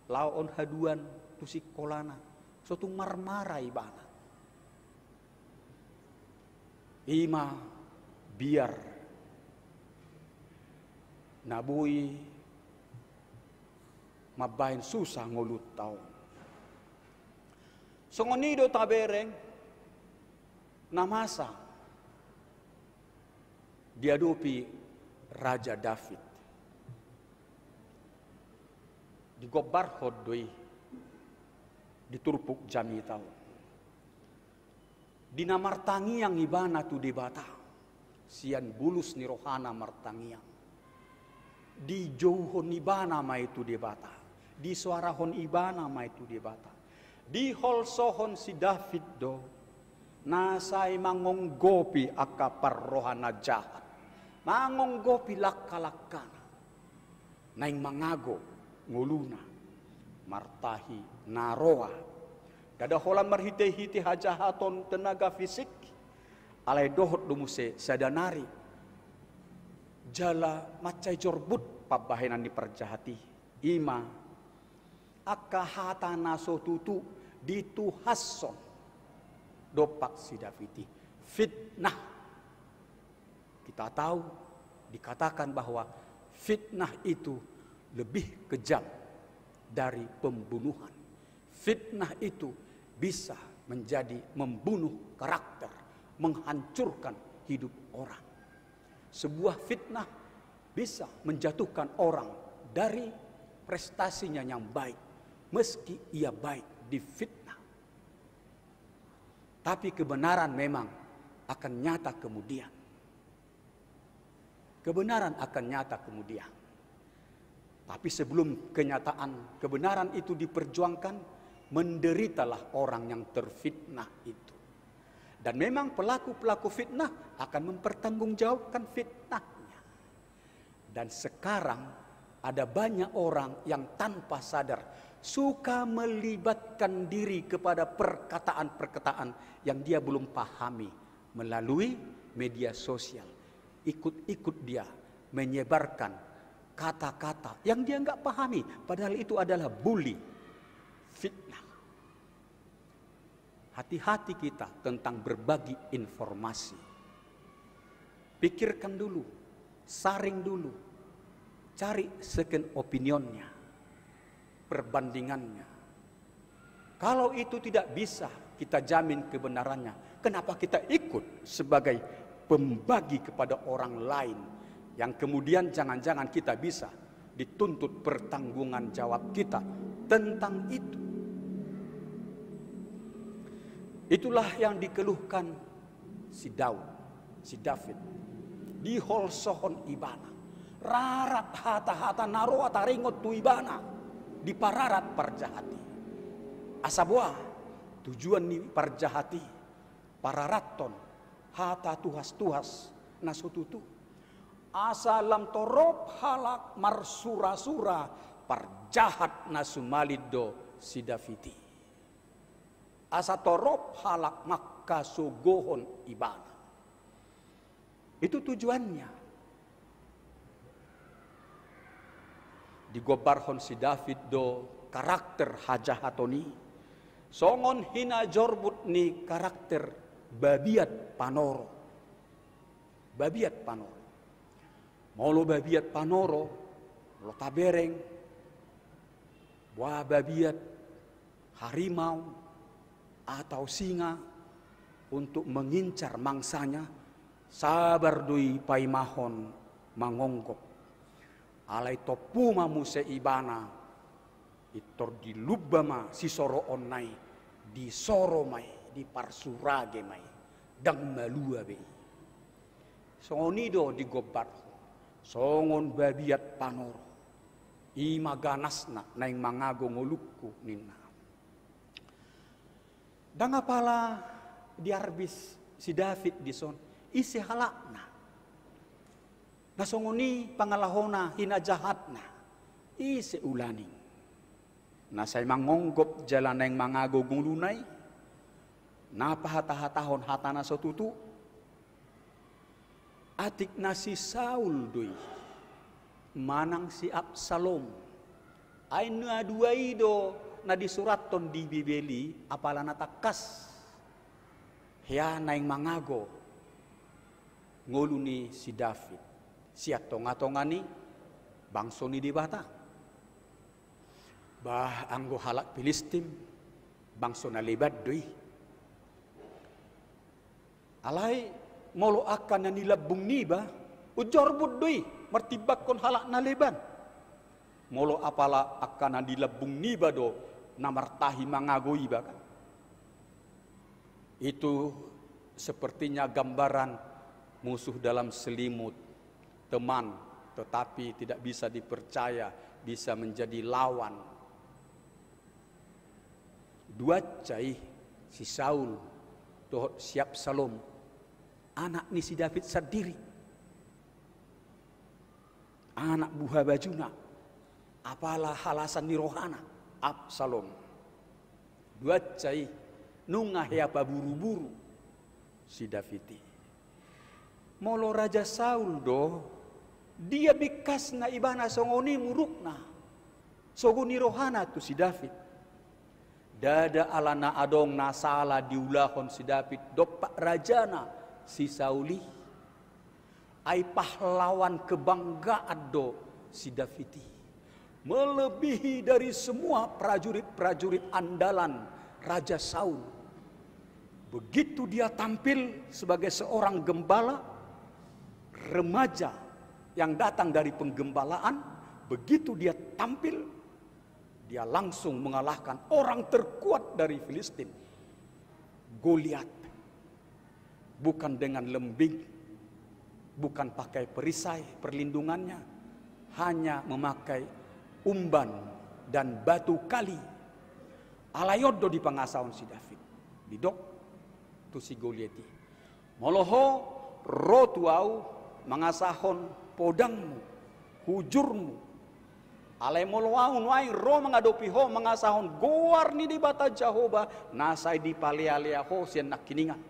C: Laon haduan tusik kolana. Sotung marmara ibana. Ima biar nabui mabahin susah ngulut taon. Songonido tabereng namasa diadupi Raja David. Digobar hodoi diturpuk jami taon. Dinamartangi yang ibana tu debata. Sian bulus ni rohana martangiang. Di jauhon ibana ma itu debata. Di suarahon ibana ma itu debata. Di holsohon si David do. Nasay mangonggopi akapar rohana jahat. Mangonggopi lakka-lakkana. Naing mangago nguluna. Martahi naroa. Dadaholan marhite-hite hajahaton tenaga fisik. Alai dohot dumuse sadanari. Jala macai jorbut pabahenan di perjahati. Ima. Akahata naso tutu dituhasson. Dopak si Daviti. Fitnah. Kita tahu dikatakan bahwa fitnah itu lebih kejam dari pembunuhan. Fitnah itu bisa menjadi membunuh karakter, menghancurkan hidup orang. Sebuah fitnah bisa menjatuhkan orang dari prestasinya yang baik, meski ia baik di fitnah. Tapi kebenaran memang akan nyata kemudian. Kebenaran akan nyata kemudian. Tapi sebelum kenyataan kebenaran itu diperjuangkan, menderitalah orang yang terfitnah itu. Dan memang pelaku-pelaku fitnah akan mempertanggungjawabkan fitnahnya. Dan sekarang ada banyak orang yang tanpa sadar suka melibatkan diri kepada perkataan-perkataan yang dia belum pahami melalui media sosial. Ikut-ikut dia menyebarkan kata-kata yang dia nggak pahami, padahal itu adalah bully, fitnah. Hati-hati kita tentang berbagi informasi. Pikirkan dulu, saring dulu, cari second opinionnya, perbandingannya. Kalau itu tidak bisa kita jamin kebenarannya, kenapa kita ikut sebagai pembagi kepada orang lain yang kemudian jangan-jangan kita bisa dituntut pertanggungan jawab kita tentang itu. Itulah yang dikeluhkan si David di holsohon ibana. Rarat hata-hata naro ataringot tu ibana di pararat parjahati. Asabwa tujuan ni parjahati pararaton hata tuhas-tuhas nasututu. Asalam torop halak marsura-sura parjahat nasumalido si Davidi. Asa torop halak maka sogohon ibana. Itu tujuannya. Digobarhon si David do karakter hajahatoni. Songon hina jorbut ni karakter babiat panoro. Babiat panoro. Molo babiat panoro, lo tabereng, buah babiat harimau atau singa untuk mengincar mangsanya, sabar dui paimahon mangonggok. Alai topu mamu seibana, itor di lubama si soro onai, di soro mai, di parsurage mai, dang malua bei. Songonido digobar. Songon babiat panoro ima ganasna naing mangago ngolukku nina. Dan apala diarbis si David di son isi halakna. Nasongoni pangalahona hina jahatna isi ulaning. Nasay mangonggop jalan naing mangago ngulunay. Napa hata-hatahon hatana sotutu. Atik nasi Saul doi manang si Absalom ay nuaduai do na disuraton di Bibeli apala natakas hea naing mangago ngoluni si David siat tonga-tongani bangsoni di bata bah anggo halak Filistim bangsona lebat doi alai molo akan na nilabung niba ujor budui martibak kon halak na leban molo apala akan na nilabung niba do namartahi mangago iba kan itu sepertinya gambaran musuh dalam selimut teman tetapi tidak bisa dipercaya bisa menjadi lawan dua cai si Saul toh siap Salom anak ni si David sendiri. Anak buah bajuna. Apalah halasan ni rohana. Absalom. Dua cai. Nungah ya buru-buru. Si David. Molo Raja Saul do. Dia bikas na ibana songoni murukna. Soguni rohana tu si David. Dada alana adong na salah diulahon si David. Dopak rajana. Si Sauli ay pahlawan kebanggaan do si Davidi melebihi dari semua prajurit-prajurit andalan Raja Saul. Begitu dia tampil sebagai seorang gembala, remaja yang datang dari penggembalaan, begitu dia tampil, dia langsung mengalahkan orang terkuat dari Filistin, Goliat. Bukan dengan lembing, bukan pakai perisai perlindungannya, hanya memakai umban dan batu kali. Alayodo di pangasahon si David. Didok tu si Goliati. Moloho rotuau mangasahon podangmu, hujurmu. Alay moloaun wai ro mengadopi ho mangasahon goar ni di bata Jehovah nasai di palialia ho sian nakiningan.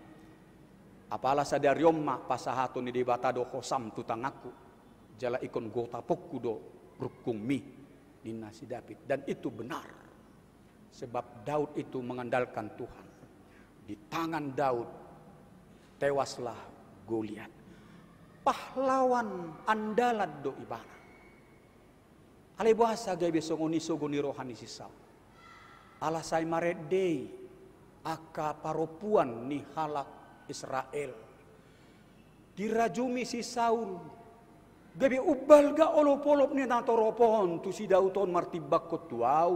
C: Apalah sadariom ma pasahato ni di bata do hosam tutangaku. Jala ikon gota pokku do rukung mi nina si David. Dan itu benar. Sebab Daud itu mengandalkan Tuhan. Di tangan Daud tewaslah Goliat. Pahlawan andalan do ibana. Ale bahasa gabe songoni sogoni rohani sisau. Alasai maredei aka paropuan ni halak Israel. Dirajumi si Saul. Gabe ubal ga olop-olop ni natoropon tu si Dauton martibak ko tuau.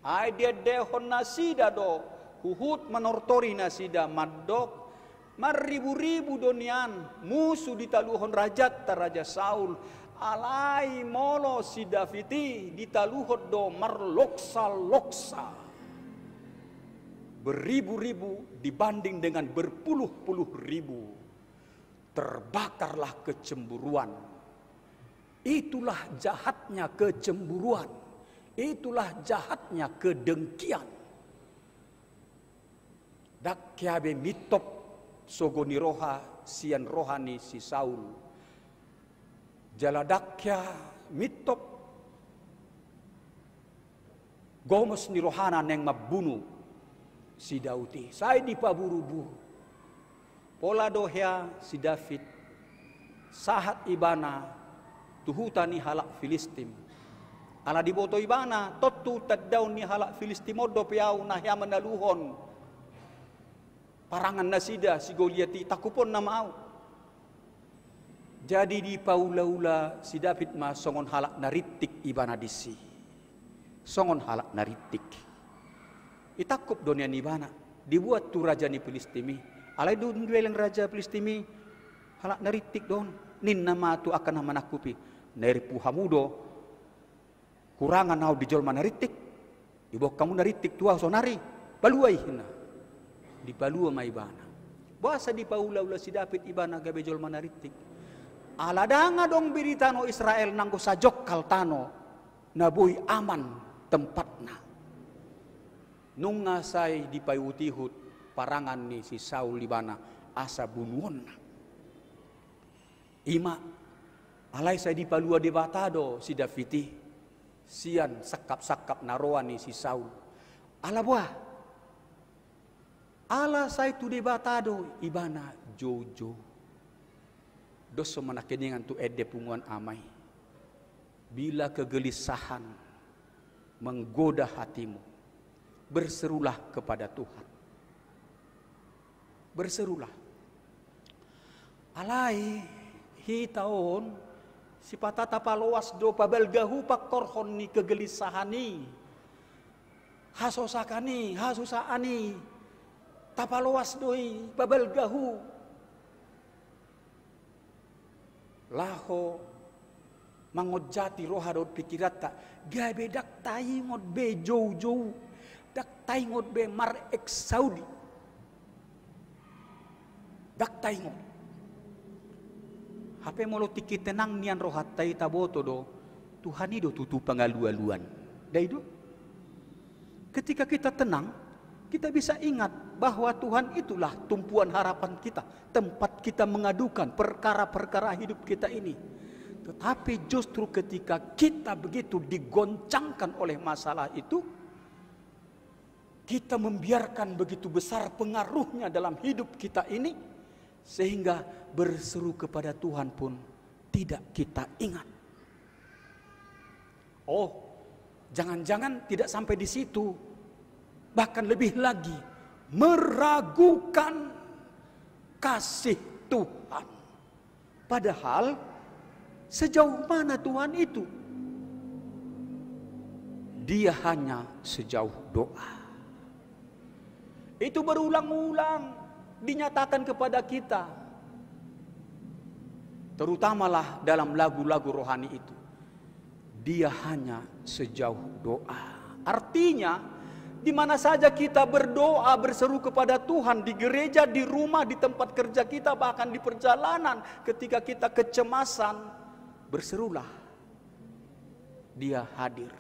C: Ay dehon nasida do. Huhut manortori nasida madok. Maribu-ribu donian. Musuh ditaluhon rajat ta Raja Saul. Alai molo si Daviti ditaluhon do marloksa-loksa. Beribu-ribu dibanding dengan berpuluh-puluh ribu. Terbakarlah kecemburuan. Itulah jahatnya kecemburuan. Itulah jahatnya kedengkian. Dakyabe mitop sogoni roha sian rohani si Saul. Jaladakya mitop gomos ni rohana neng mabunuh si Dauti. Saya dipaburu-buru. Pola dohya si David. Sahat ibana. Tuhutani halak Filistim. Ala diboto ibana. Totu taddaun ni halak Filistim. Odo piau nahya menaluhon. Parangan nasida si Goliati. Takupon na mau. Jadi di paula-ula si David ma songon halak naritik ibana disi. Songon halak naritik. Itakup donya nibana. Dibuat tu raja ni Filistimi. Alay dun dueleng raja Filistimi. Halak naritik don. Nin nama tu akan manakupi. Neripu hamudo. Kurangan nau dijol manaritik. Ibu kamu naritik tua sonari. Baluai hina. Di balua ma ibana. Bahasa di paula-ula si David ibana gabe jol manaritik. Aladanga dong biritano Israel nanggo sajok kaltano. Nabui aman tempatna. Nung ngasay di payutihut parangan ni si Saul libana asa bunuon. Ima alay say di palua de batado si Daviti sian sakap-sakap naroan ni si Saul. Ala buah. Ala say tu de batado ibana jojo. Doso manakeningan tu ede punguan amai. Bila kegelisahan menggoda hatimu, berserulah kepada Tuhan. Berserulah. Alai hitaon si patata paloas do pabelgahu pakorhon ni kegelisahani. Hasosakani, hasusaani. Tapaloas doi pabelgahu. Laho mangodjati rohadot pikirata gabe dak taingot be jow dak taingot be mar ex Saudi dak taingot hape molo tiki tenang nian rohat tai taboto do Tuhan itu tutu pangalu-aluan daido ketika kita tenang kita bisa ingat bahwa Tuhan itulah tumpuan harapan kita, tempat kita mengadukan perkara-perkara hidup kita ini. Tetapi justru ketika kita begitu digoncangkan oleh masalah itu, kita membiarkan begitu besar pengaruhnya dalam hidup kita ini, sehingga berseru kepada Tuhan pun tidak kita ingat. Oh, jangan-jangan tidak sampai di situ. Bahkan lebih lagi, meragukan kasih Tuhan. Padahal sejauh mana Tuhan itu? Dia hanya sejauh doa. Itu berulang-ulang dinyatakan kepada kita. Terutamalah dalam lagu-lagu rohani itu. Dia hanya sejauh doa. Artinya, di mana saja kita berdoa, berseru kepada Tuhan, di gereja, di rumah, di tempat kerja kita, bahkan di perjalanan, ketika kita kecemasan, berserulah. Dia hadir.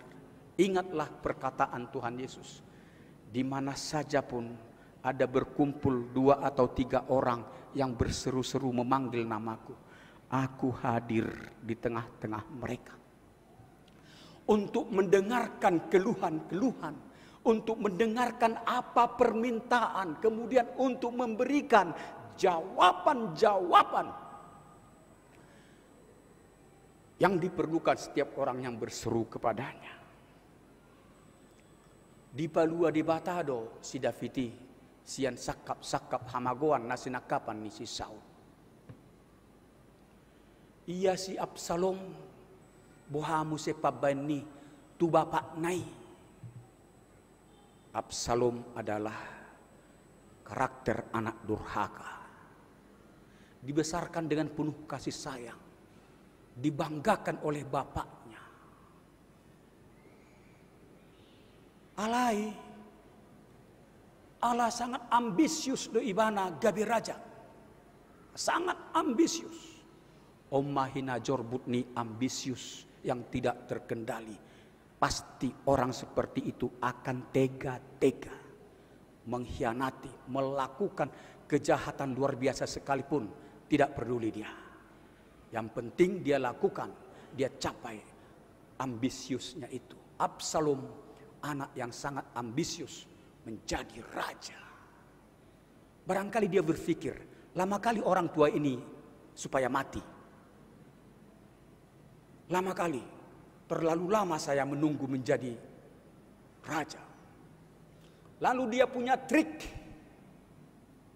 C: Ingatlah perkataan Tuhan Yesus. Di mana saja pun ada berkumpul 2 atau 3 orang yang berseru-seru memanggil namaku, aku hadir di tengah-tengah mereka. Untuk mendengarkan keluhan-keluhan, untuk mendengarkan apa permintaan, kemudian untuk memberikan jawaban-jawaban yang diperlukan setiap orang yang berseru kepadanya. Di palua di batado si Daviti, sian sakap hamagoan nasinakapan ni si Saul. Ia si Absalom bohamu se pabani tu bapak nai. Absalom adalah karakter anak durhaka. Dibesarkan dengan penuh kasih sayang. Dibanggakan oleh bapaknya. Allah sangat ambisius do ibana gabi raja. Sangat ambisius. Ommahina jorbutni ambisius yang tidak terkendali. Pasti orang seperti itu akan tega-tega mengkhianati, melakukan kejahatan luar biasa sekalipun, tidak peduli dia. Yang penting dia lakukan, dia capai ambisiusnya itu. Absalom, anak yang sangat ambisius, menjadi raja. Barangkali dia berpikir, lama kali orang tua ini supaya mati. Lama kali, terlalu lama saya menunggu menjadi raja. Lalu dia punya trik.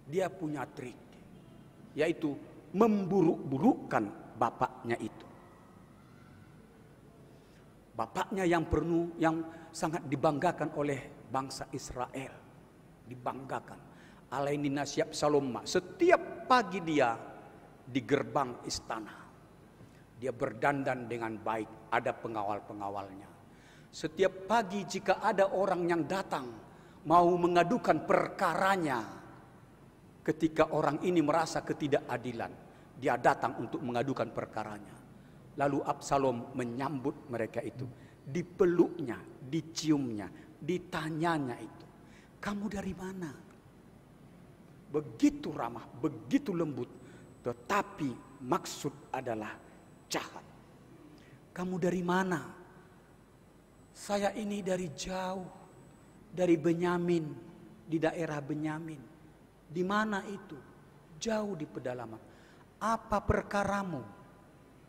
C: Dia punya trik, yaitu memburuk-burukkan bapaknya itu. Bapaknya yang sangat dibanggakan oleh bangsa Israel. Dibanggakan. Alaini nasiab Saloma. Setiap pagi dia di gerbang istana. Dia berdandan dengan baik, ada pengawal-pengawalnya. Setiap pagi jika ada orang yang datang mau mengadukan perkaranya, ketika orang ini merasa ketidakadilan, dia datang untuk mengadukan perkaranya. Lalu Absalom menyambut mereka itu, dipeluknya, diciumnya, ditanyanya itu, kamu dari mana? Begitu ramah, begitu lembut, tetapi maksud adalah jahat. Kamu dari mana? Saya ini dari jauh, dari Benyamin, di daerah Benyamin. Di mana itu? Jauh di pedalaman. Apa perkaramu?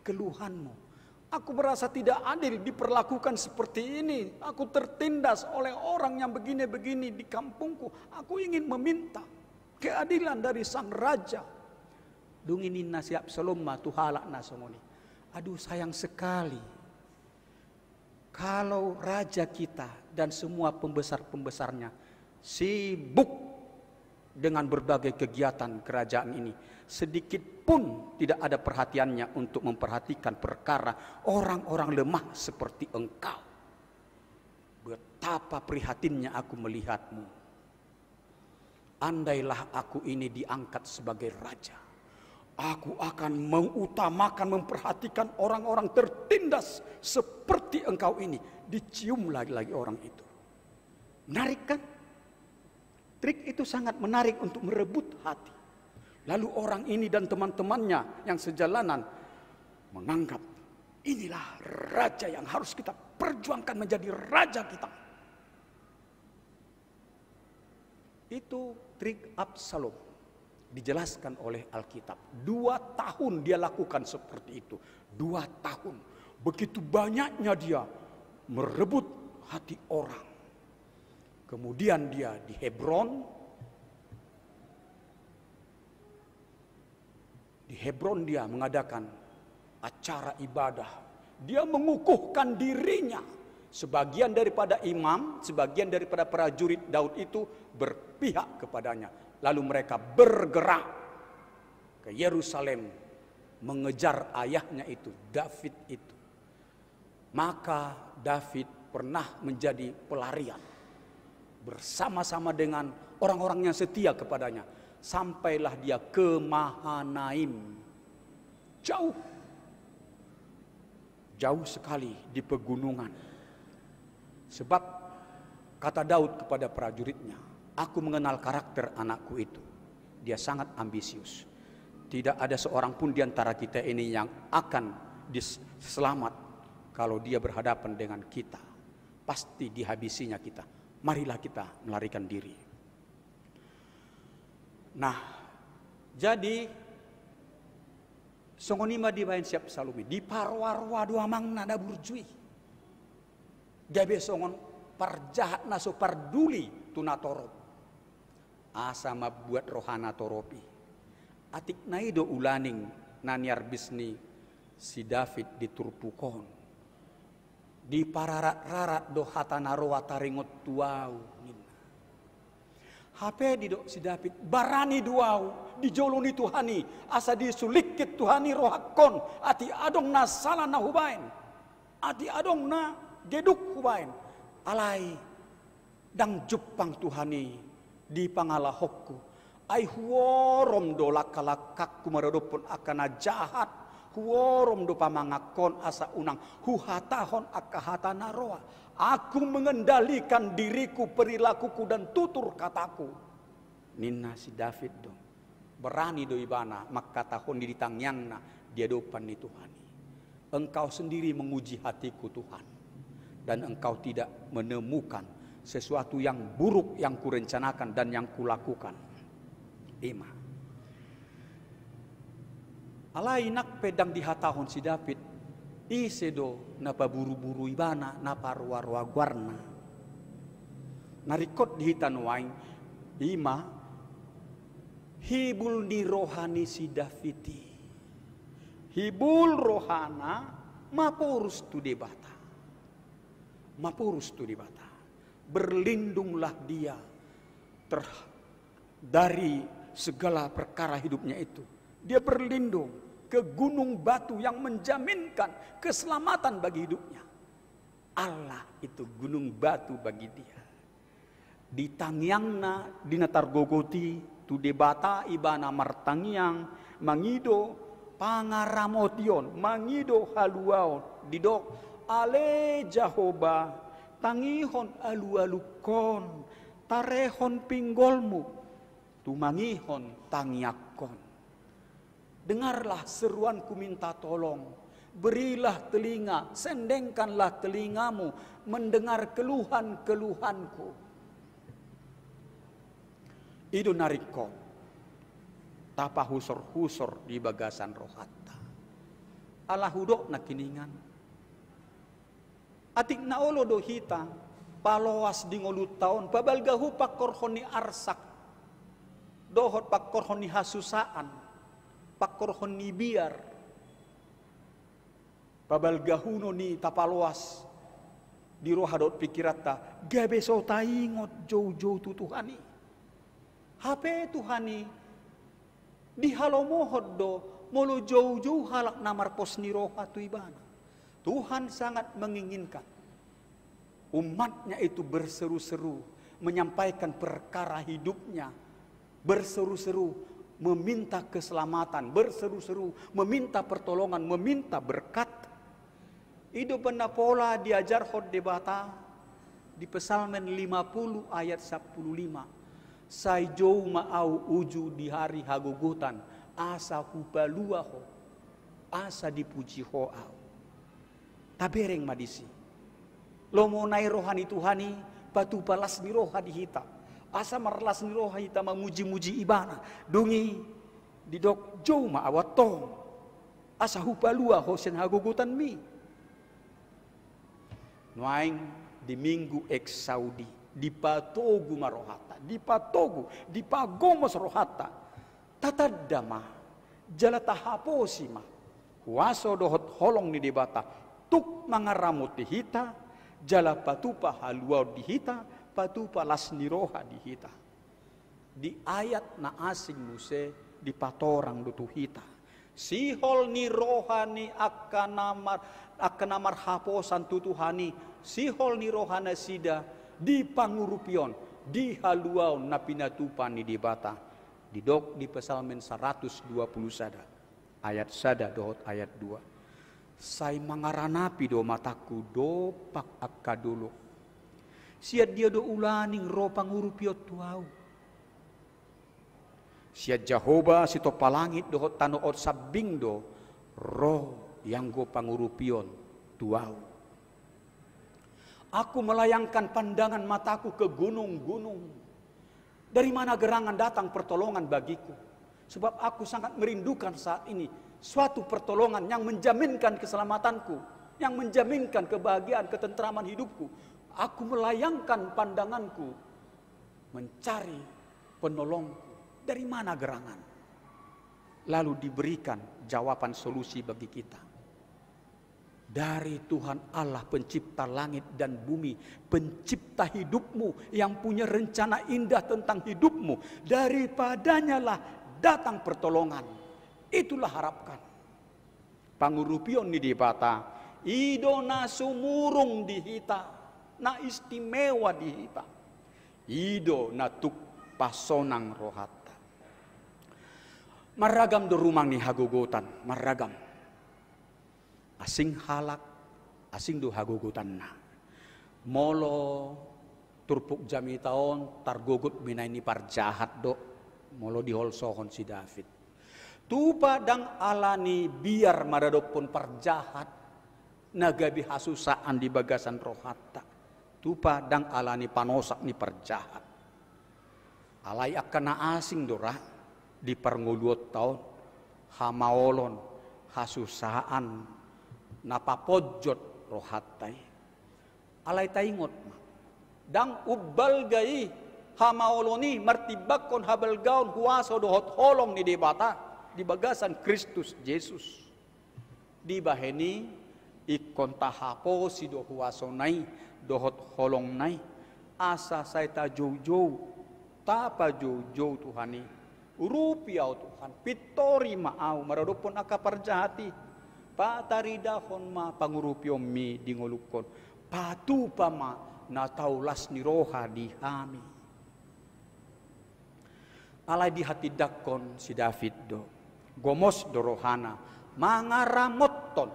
C: Keluhanmu? Aku merasa tidak adil diperlakukan seperti ini. Aku tertindas oleh orang yang begini-begini di kampungku. Aku ingin meminta keadilan dari sang raja. Dunginin nasi Absalom tuhalak nasongoni. Aduh sayang sekali. Kalau raja kita dan semua pembesar-pembesarnya sibuk dengan berbagai kegiatan kerajaan ini, sedikit pun tidak ada perhatiannya untuk memperhatikan perkara orang-orang lemah seperti engkau. Betapa prihatinnya aku melihatmu. Andailah aku ini diangkat sebagai raja, aku akan mengutamakan memperhatikan orang-orang tertindas seperti engkau ini. Dicium lagi orang itu. Menarik kan? Trik itu sangat menarik untuk merebut hati. Lalu orang ini dan teman-temannya yang sejalanan menganggap inilah raja yang harus kita perjuangkan menjadi raja kita. Itu trik Absalom. Dijelaskan oleh Alkitab. 2 tahun dia lakukan seperti itu. 2 tahun. Begitu banyaknya dia merebut hati orang. Kemudian dia di Hebron. Di Hebron dia mengadakan acara ibadah. Dia mengukuhkan dirinya. Sebagian daripada imam, sebagian daripada prajurit Daud itu berpihak kepadanya. Lalu mereka bergerak ke Yerusalem mengejar ayahnya itu, David itu. Maka David pernah menjadi pelarian bersama-sama dengan orang-orang yang setia kepadanya. Sampailah dia ke Mahanaim. Jauh sekali di pegunungan. Sebab kata Daud kepada prajuritnya, aku mengenal karakter anakku itu. Dia sangat ambisius. Tidak ada seorang pun di antara kita ini yang akan selamat kalau dia berhadapan dengan kita. Pasti dihabisinya kita. Marilah kita melarikan diri. Nah, jadi songonima di bayan siap salumi di parwarwa dua mangna da burjui. Gabe songon parjahat naso parduli tunatorop. Asa mabuat rohana toropi. Atik naido ulaning naniar bisni si David diturpukon. Di pararat-rarat do hatanaroa taringot tuau. HP di do si David barani duau di joloni Tuhani asa disulikit Tuhani rohakon ati adong na salah na hubain ati adong na geduk hubain alai dang jupang Tuhani di pangalahokku ai huorom do lakalakakku marodopon akana jahat huorom do pamangakon asa unang huhatahon akahata naroa. Aku mengendalikan diriku, perilakuku dan tutur kataku. Nina si David dong. Berani do ibana maka tahun di tangyangna dia dopan ni Tuhani. Engkau sendiri menguji hatiku Tuhan. Dan engkau tidak menemukan sesuatu yang buruk yang kurencanakan dan yang kulakukan. Ima. Alainak pedang dihatahon si David. Isedo napa buru-buru ibana napa ruwa-ruwa guarna. Narikot dihitan waing ima hibul ni rohani si Daviti. Hibul rohana mapurus tu debata. Mapurus tu debata. Berlindunglah dia dari segala perkara hidupnya itu. Dia berlindung ke gunung batu yang menjaminkan keselamatan bagi hidupnya. Allah itu gunung batu bagi dia. Di tangyangna dinatar gogoti tu debata ibana martangyang mangido pangaramotion mangido haluaon didok ale Jahoba tangihon alu-alukon tarehon pinggolmu tumangihon tangyakon. Dengarlah seruanku minta tolong. Berilah telinga, sendengkanlah telingamu mendengar keluhan-keluhanku. Idu nariko. Tapa husor-husor di bagasan rohatta. Allah hudok na kiningan. Atik na olo do hita. Paloas di ngolu taon. Pabalgahu pakorhoni arsak. Dohot pakorhoni hasusaan. Pakorhon ni biar pabalgahuno ni tapaloas di rohadot pikirata gabe so taingot jauh-jauh tu Tuhani hape Tuhani di halomohod do molo jauh-jauh halak namar pos ni roha tu ibana. Tuhan sangat menginginkan umatnya itu berseru-seru menyampaikan perkara hidupnya, berseru-seru meminta keselamatan, berseru-seru, meminta pertolongan, meminta berkat. Itu benar pola diajar hod debata di Psalmen 50 ayat 15. Sai jou ma'au uju di hari hagogotan, asa hubaluaho, asa dipuji ho'au. Tabereng madisi. Lomo nai rohani Tuhani, batu balas ni roha dihitam. Asa marlas ni roha hita memuji-muji ibana. Dungi didok jauh ma awatong. Asa hupalua hosen hagugutan mi. Nuaing di minggu Eksaudi, di patogu marohata, di patogu, di pagomos rohata. Tatadama, jalata haposima, huaso dohot holong ni debata, tuk mangaramut dihita, jala patupa haluau dihita, patupa lasniroha dihita. Di ayat na asing muse, di patorang dutuhita. Sihol ni rohani akanamar haposan tutuhani, sihol ni rohana sida di pangurupion, di haluau na pinatupan ni dibata. Didok di Psalmen 120 sada, ayat sada dohot ayat 2. Say mangaranapi do mataku do pak akadulu. Siat dia do ulaning ro pangurupiot tuau. Siat Jehovah sito palangit dohot tanoot sabing do roh yang go pangurupion tuau. Aku melayangkan pandangan mataku ke gunung-gunung. Dari mana gerangan datang pertolongan bagiku? Sebab aku sangat merindukan saat ini suatu pertolongan yang menjaminkan keselamatanku, yang menjaminkan kebahagiaan, ketentraman hidupku. Aku melayangkan pandanganku mencari penolongku. Dari mana gerangan? Lalu diberikan jawaban solusi bagi kita. Dari Tuhan Allah pencipta langit dan bumi, pencipta hidupmu yang punya rencana indah tentang hidupmu. Daripadanya lah datang pertolongan. Itulah harapkan. Pangurupion ni dibata, ido na sumurung dihita, na istimewa dihita. Ido na tuk pasonang rohata. Maragam do rumang ni hagogotan, maragam. Asing halak, asing do hagogotan na. Molo turpuk jami taon targogot binay ni parjahat do. Molo diholsohon si David. Tupa dang alani biar maradopon parjahat. Nagabi hasusaan di bagasan rohata. Tupa dang alani panosak ni parjahat. Alay akan na asing dora. Di pernguluot taon hamaolon hasusaan napapodjot rohatay alay taingot dang ubbal gai hamaoloni martibakon habalgaon huaso dohot holong ni debata di bagasan Kristus Yesus di baheni ikon tahapo si do huaso nai dohot holong nai asa saya ta jow tapa jow Tuhani urupiaw Tuhan, pitori maaw, maradopon akaparjahati, pataridahon ma pangurupyo mi dingolukon, patupa ma nataulas ni roha di hami. Alay di hati dakon si David do, gomos do rohana, mangaramoton,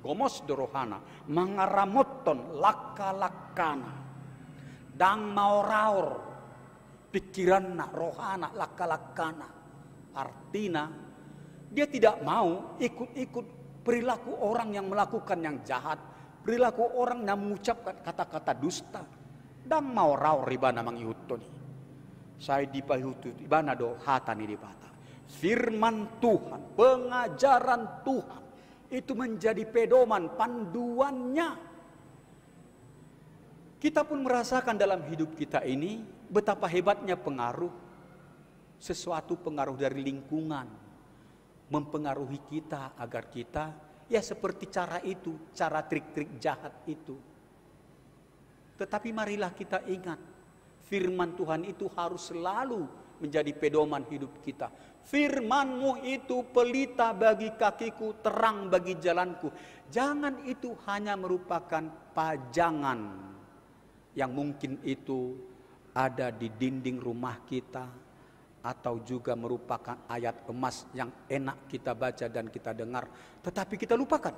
C: gomos do rohana, mangaramoton laka-lakana, dang maoraor, pikiran nak rohana laka-lakana. Artinya dia tidak mau ikut-ikut perilaku orang yang melakukan yang jahat, perilaku orang yang mengucapkan kata-kata dusta. Dan mau raw ribana mangihutoni. Saya dipahutu ibana do hatani dibata. Firman Tuhan, pengajaran Tuhan itu menjadi pedoman panduannya. Kita pun merasakan dalam hidup kita ini betapa hebatnya pengaruh, sesuatu pengaruh dari lingkungan mempengaruhi kita agar kita ya seperti cara itu, cara trik-trik jahat itu. Tetapi marilah kita ingat, firman Tuhan itu harus selalu menjadi pedoman hidup kita. Firman-Mu itu pelita bagi kakiku, terang bagi jalanku. Jangan itu hanya merupakan pajangan yang mungkin itu ada di dinding rumah kita, atau juga merupakan ayat emas yang enak kita baca dan kita dengar, tetapi kita lupakan.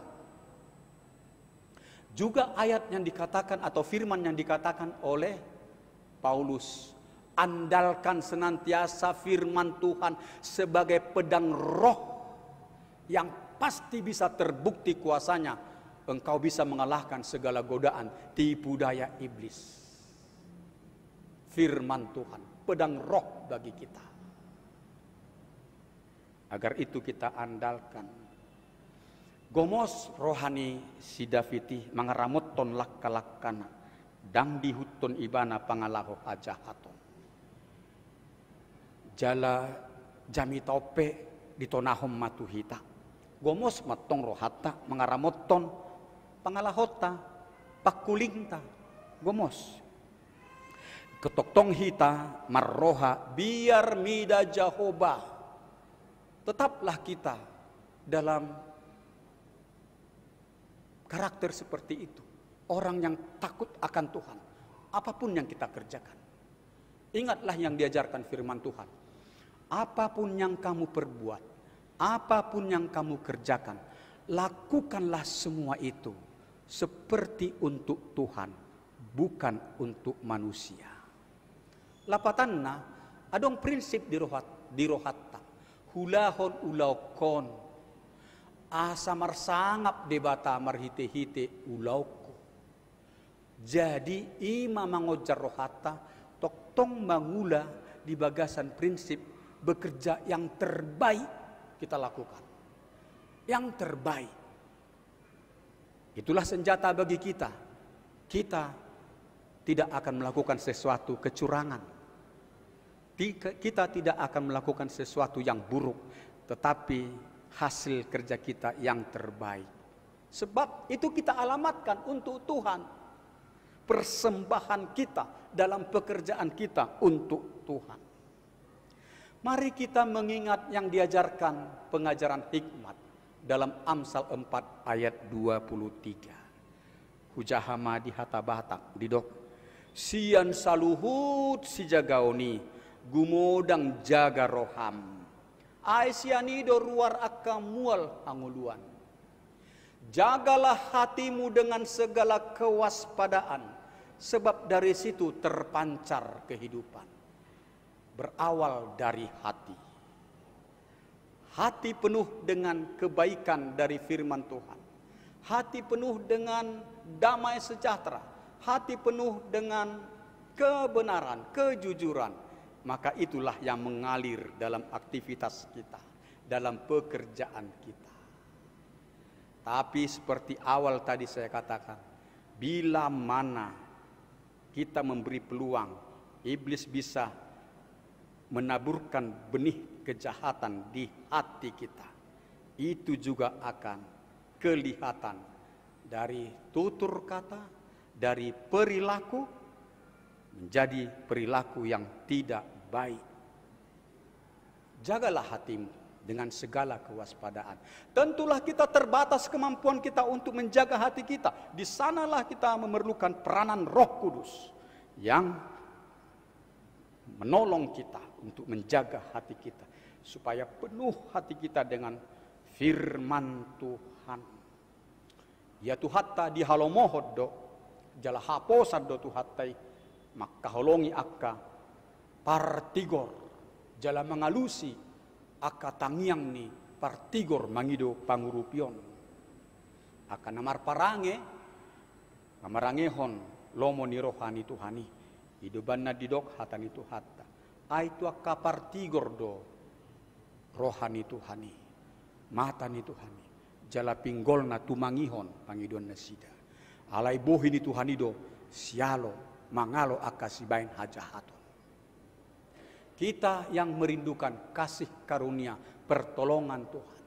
C: Juga ayat yang dikatakan atau firman yang dikatakan oleh Paulus, andalkan senantiasa firman Tuhan sebagai pedang roh yang pasti bisa terbukti kuasanya. Engkau bisa mengalahkan segala godaan, tipu daya iblis. Firman Tuhan, pedang roh bagi kita. Agar itu kita andalkan. Gomos rohani si Daviti mangaramotton lakka-lakkana dang dihutton ibana pangalaho hajahaton. Jala jami tope ditonahom matuhita. Gomos matong rohata mangaramotton pangalahota pakulingta. Gomos ketoktong hita marroha biar mida Jehovah. Tetaplah kita dalam karakter seperti itu. Orang yang takut akan Tuhan. Apapun yang kita kerjakan. Ingatlah yang diajarkan firman Tuhan. Apapun yang kamu perbuat. Apapun yang kamu kerjakan. Lakukanlah semua itu. Seperti untuk Tuhan. Bukan untuk manusia. Lapatanna. Adong prinsip di rohatta. Hulahon ulaukon. Asa marsangap debata marhite-hite ulauku. Jadi ima mangojar rohata toktong mangula di bagasan prinsip bekerja yang terbaik kita lakukan. Yang terbaik. Itulah senjata bagi kita. Kita tidak akan melakukan sesuatu kecurangan. Kita tidak akan melakukan sesuatu yang buruk, tetapi hasil kerja kita yang terbaik. Sebab itu kita alamatkan untuk Tuhan. Persembahan kita dalam pekerjaan kita untuk Tuhan. Mari kita mengingat yang diajarkan pengajaran hikmat dalam Amsal 4 ayat 23. Hujahama di hata-bata didok. Sian saluhut si jagaoni gumodang jaga roham. Aisyanido ruar akamual anguluan. Jagalah hatimu dengan segala kewaspadaan, sebab dari situ terpancar kehidupan. Berawal dari hati. Hati penuh dengan kebaikan dari firman Tuhan. Hati penuh dengan damai sejahtera. Hati penuh dengan kebenaran, kejujuran. Maka itulah yang mengalir dalam aktivitas kita, dalam pekerjaan kita. Tapi seperti awal tadi saya katakan, bila mana kita memberi peluang, iblis bisa menaburkan benih kejahatan di hati kita. Itu juga akan kelihatan dari tutur kata, dari perilaku, menjadi perilaku yang tidak baik. Jagalah hatimu dengan segala kewaspadaan. Tentulah kita terbatas kemampuan kita untuk menjaga hati kita. Di sanalah kita memerlukan peranan Roh Kudus yang menolong kita untuk menjaga hati kita supaya penuh hati kita dengan firman Tuhan. Ya tuhatta di halomohod do jala haposan do tuhattai maka holongi akka partigor jala mangalusi akka tangiang ni partigor mangido pangurupion akka namar parange kamarangehon lomo ni rohani Tuhani hidupanna didok hatani tuhatta aitu akka partigor do rohani Tuhani matani Tuhani jala pinggolna tumangihon pangidon nasida alai bohi ni Tuhani do sialo mangalo akasibain hajahaton. Kita yang merindukan kasih karunia pertolongan Tuhan,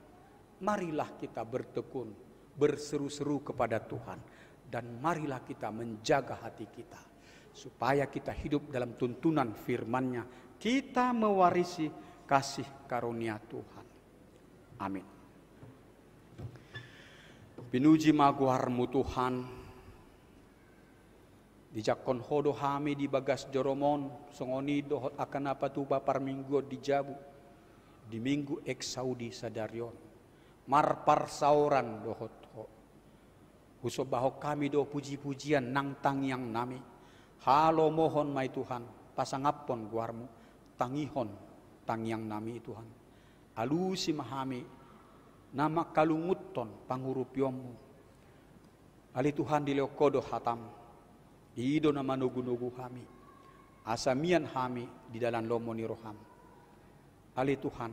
C: marilah kita bertekun, berseru-seru kepada Tuhan, dan marilah kita menjaga hati kita supaya kita hidup dalam tuntunan firman-Nya. Kita mewarisi kasih karunia Tuhan. Amin. Pinuji maguarmu Tuhan, dijakon hodo hami di bagas joromon songoni dohot akan apa tu bapar minggu di jabu di minggu ek Saudi sadarion marpar sauran dohot ho huso bahok kami do puji-pujian nang tang yang nami halo mohon mai Tuhan pasangapon guarmu tangihon tang yang nami Tuhan alusi mahami nama kalunguton pangurupyomu ali Tuhan di leokodo hatam ido nama nugu-nugu kami asamian kami di dalam lomo ni roham ali Tuhan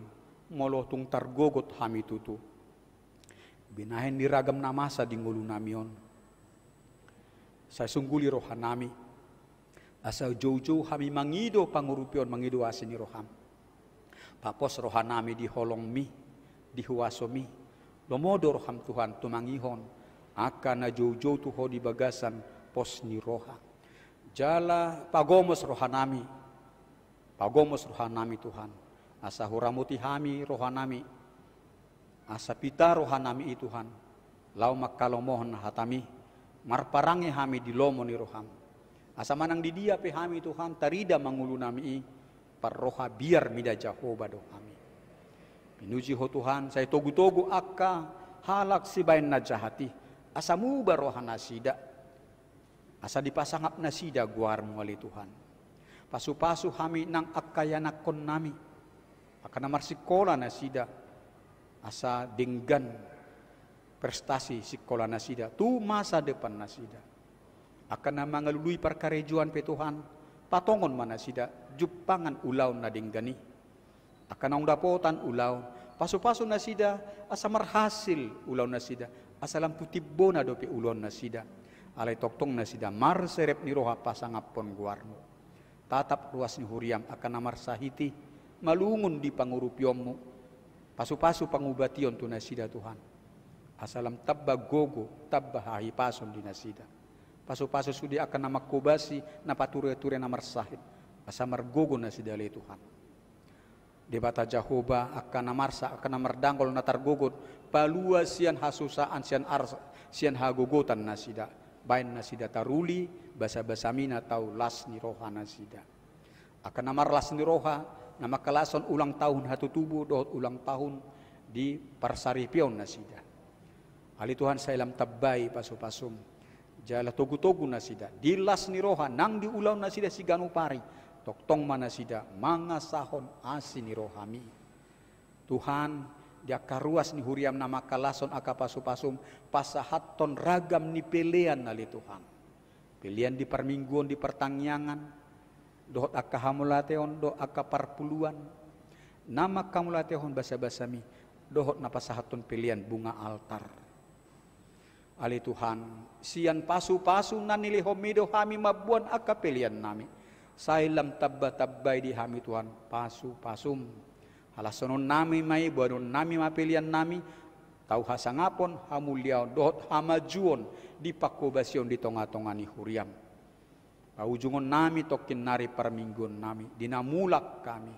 C: molotung targogot kami tutu binahen diragam namasa di ngulu namion. Saya sungguli rohanami. Asa jauh-jauh kami mangido pangurupion mangido asini roham. Papos rohanami di holong mi, di huasomi. Lomodo roham Tuhan tumangihon. Akan na jauh-jauh tuho di bagasan pos ni roha. Jala pagomos rohanami. Pagomos rohanami Tuhan. Asa huramuti hami rohanami. Asa pita rohanami i Tuhan. Lau makalomohon hatami. Marparangi hami di lomo ni roham. Asa manang di dia pe hami Tuhan tarida mangulu nami i parroha biar mida Jehovah do hami. Pinuji ho Tuhan saya togu-togu akka halak si bain najahati asa muba roha nasida. Asa dipasangap nasida guarmu wali Tuhan. Pasu-pasu hami nang akayanak kon nami. Akan namar sikola nasida. Asa denggan prestasi sikola nasida. Tu masa depan nasida. Akan nama ngalului perkarejuan pe Tuhan. Patongon mana sida. Jupangan ulau na denggani. Akan ang dapotan ulau. Pasu-pasu nasida. Asa marhasil ulau nasida. Asa lampu tibbo na dope ulau nasida. Alay toktong nasida. Mar serep ni roha pasangapon guarno. Tatap ruas ni huriam. Akan namar sahiti. Malungun di pangurupyommu. Pasu-pasu pangubation tu nasida Tuhan. Asalam tabba gogo. Tabba hahipason di nasida. Pasu-pasu sudi akan nama kubasi na pature-ture na marsahid. Asa margogo na si dali Tuhan. Debata Jehovah akan namarsa akan namardanggol na targogot. Palua sian hasusaan sian hagogotan na sida. Bain na sida taruli basa-basami na tau las ni roha na sida. Akan namarlas ni roha na makalason ulang tahun hatutubo dohot ulang tahun di parsaripion na sida. Ali Tuhan sa ilam tabbay pasu-pasum. Jala togu-togu na sida. Dilas ni roha nang diulaw na sida si ganupari. Toktong mana sida mga sahon asi ni rohami. Tuhan dia karuas ni huriam nama kalason aka pasu-pasum pasahaton ragam ni pilihan nali Tuhan. Pilihan di permingguan di pertangyangan. Dohot aka hamulateon do aka parpuluan. Nama kamulateon basa-basami. Dohot na pasahaton pilihan bunga altar. Ali Tuhan, sian pasu-pasu na nilihomido kami mabuan akapelian nami. Sailam tabba-tabbay di kami Tuhan, pasu-pasum. Halasonon nami may buanon nami mapilian nami. Tau hasangapon, hamuliaw, dohot hamajuon, di pakubasyon di tonga-tonga ni huriam. Paujungon nami tokin nari permingguan nami, dinamulak kami.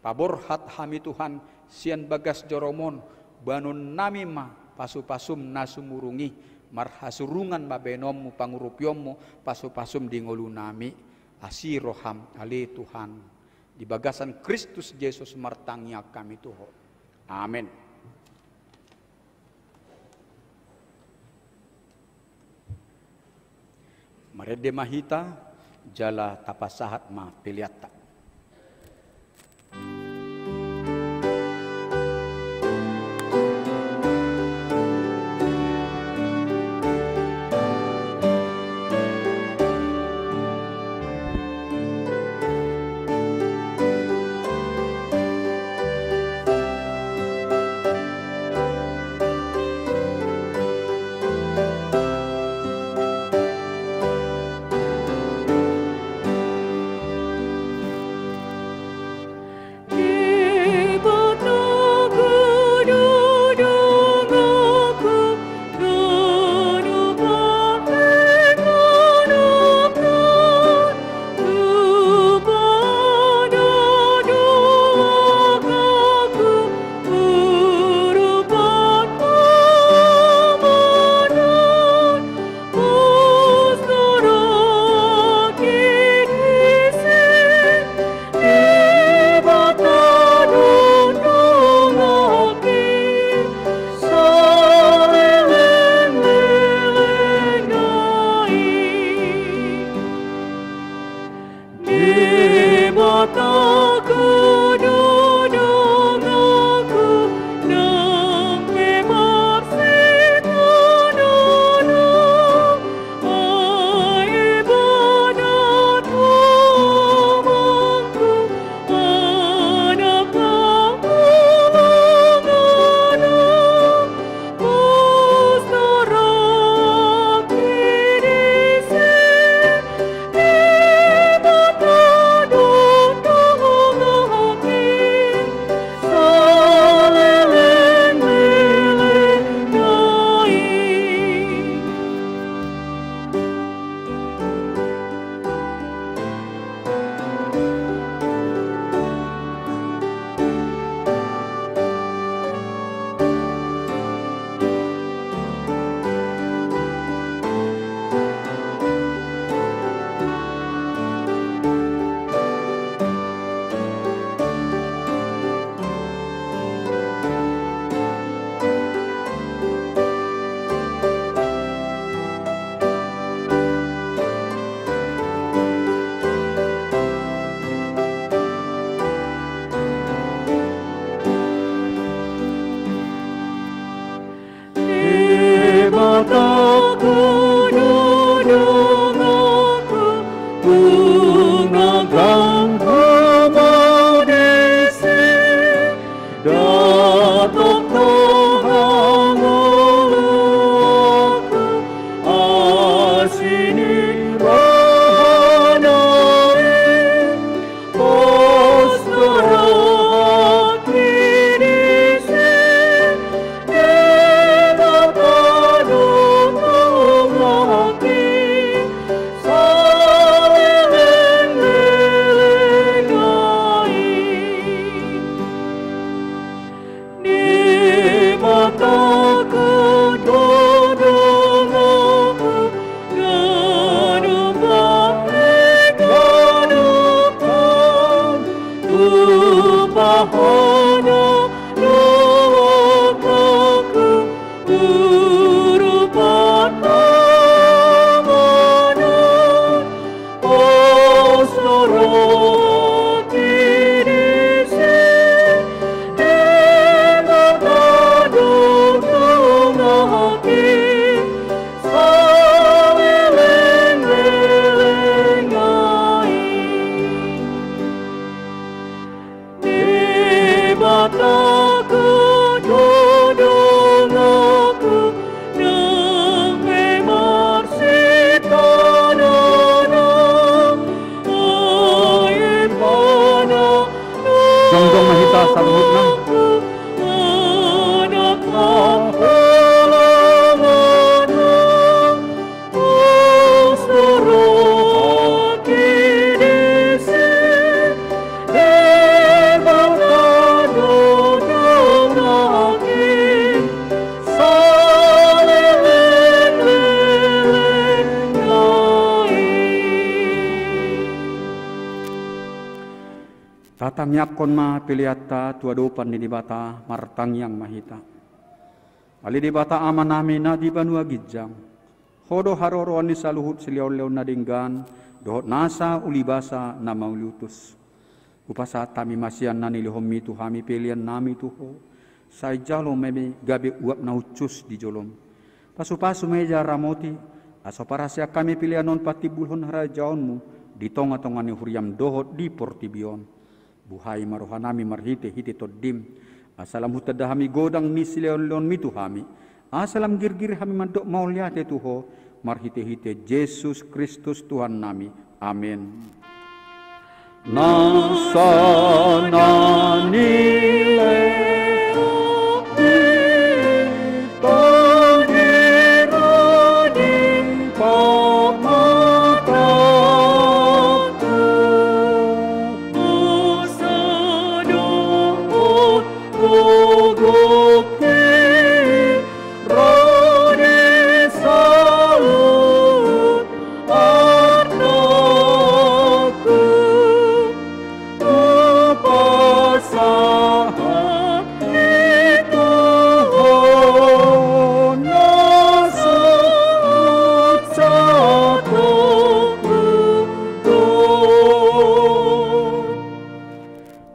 C: Paborhat kami Tuhan, sian bagas joromon, buanon nami pasu-pasum nasumurungi marhasurungan mabenommu pangurupyommu pasu-pasum di ngolu nami asiroham ali Tuhan di bagasan Kristus Yesus martangnya kami Tuhan. Amin. Marede mahita jala tapasahat ma piliata. Tatangyakon ma piliata tuadopan ni dibata martangyang mahita. Ali dibata ama nami na di banua gijang. Hodo haroroan ni saluhut siliaw-liaw na dinggan, dohot nasa ulibasa na maulutus. Upasa tami masian na nilihom mitu hami pilihan nami tuho. Say jalo meme gabi uap na ucus di jolom. Pasu-pasu meja ramoti, aso parasya kami pilihan non patibulhon harajaonmu, di tonga-tonga ni huriam dohot di portibion. Buhay marohanami marhite hite toddim, asalam hutadahami godang ni siliaw-liaw mitu hami. Asalam girgir hami mandok mauliate tuho, marhite-hite Yesus Kristus Tuhan nami. Amin. Nasana nile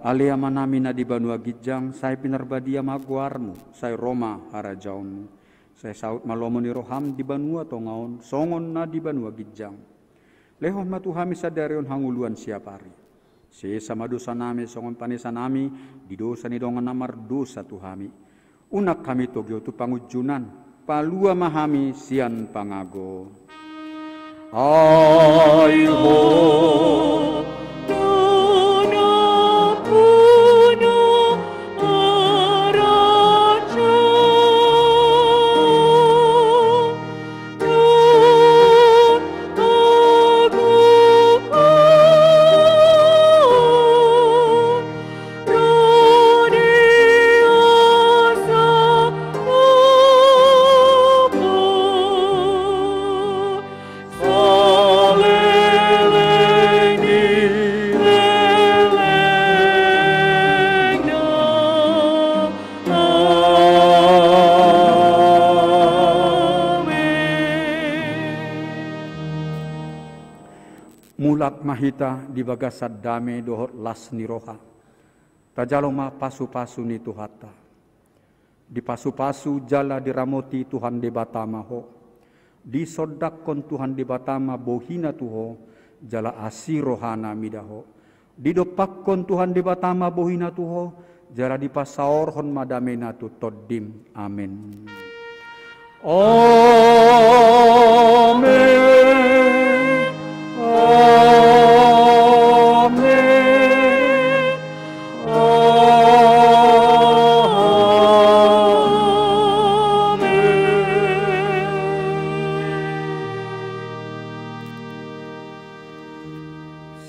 C: aliama nami na di banua gijang, saya pinarbadia maguarmu, saya Roma harajaunmu. Saya saut malomo ni roham di banua tongaon, songon na di banua gijang. Lehon matuhami sadarion hanguluan siapari. Sesa madosa nami songon panesa nami, di dosa ni dongan namar dosa tuhami. Unak kami togyo tu pangujunan, palua mahami sian pangago. Aiho. Mulak mahita di bagasad dame dohot las niroha. Tajalo ma pasu-pasu ni tuhata. Di pasu-pasu jala diramoti Tuhan di batama ho. Di sodak kon Tuhan di batama bohina tuho jala asirohana midaho. Di dopak kon Tuhan di batama bohina tuho jala di pasaorhon madamena tu toddim. Amin. Amin.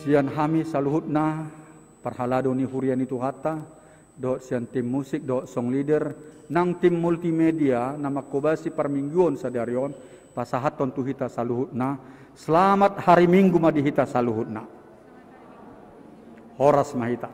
C: Sian hami saluhutna parhalado ni hurian itu hata do sian tim musik do song leader nang tim multimedia nama kobasi parmingguon sadarion pasahaton tu hita saluhutna. Selamat hari Minggu madihita saluhutna. Horas mahita.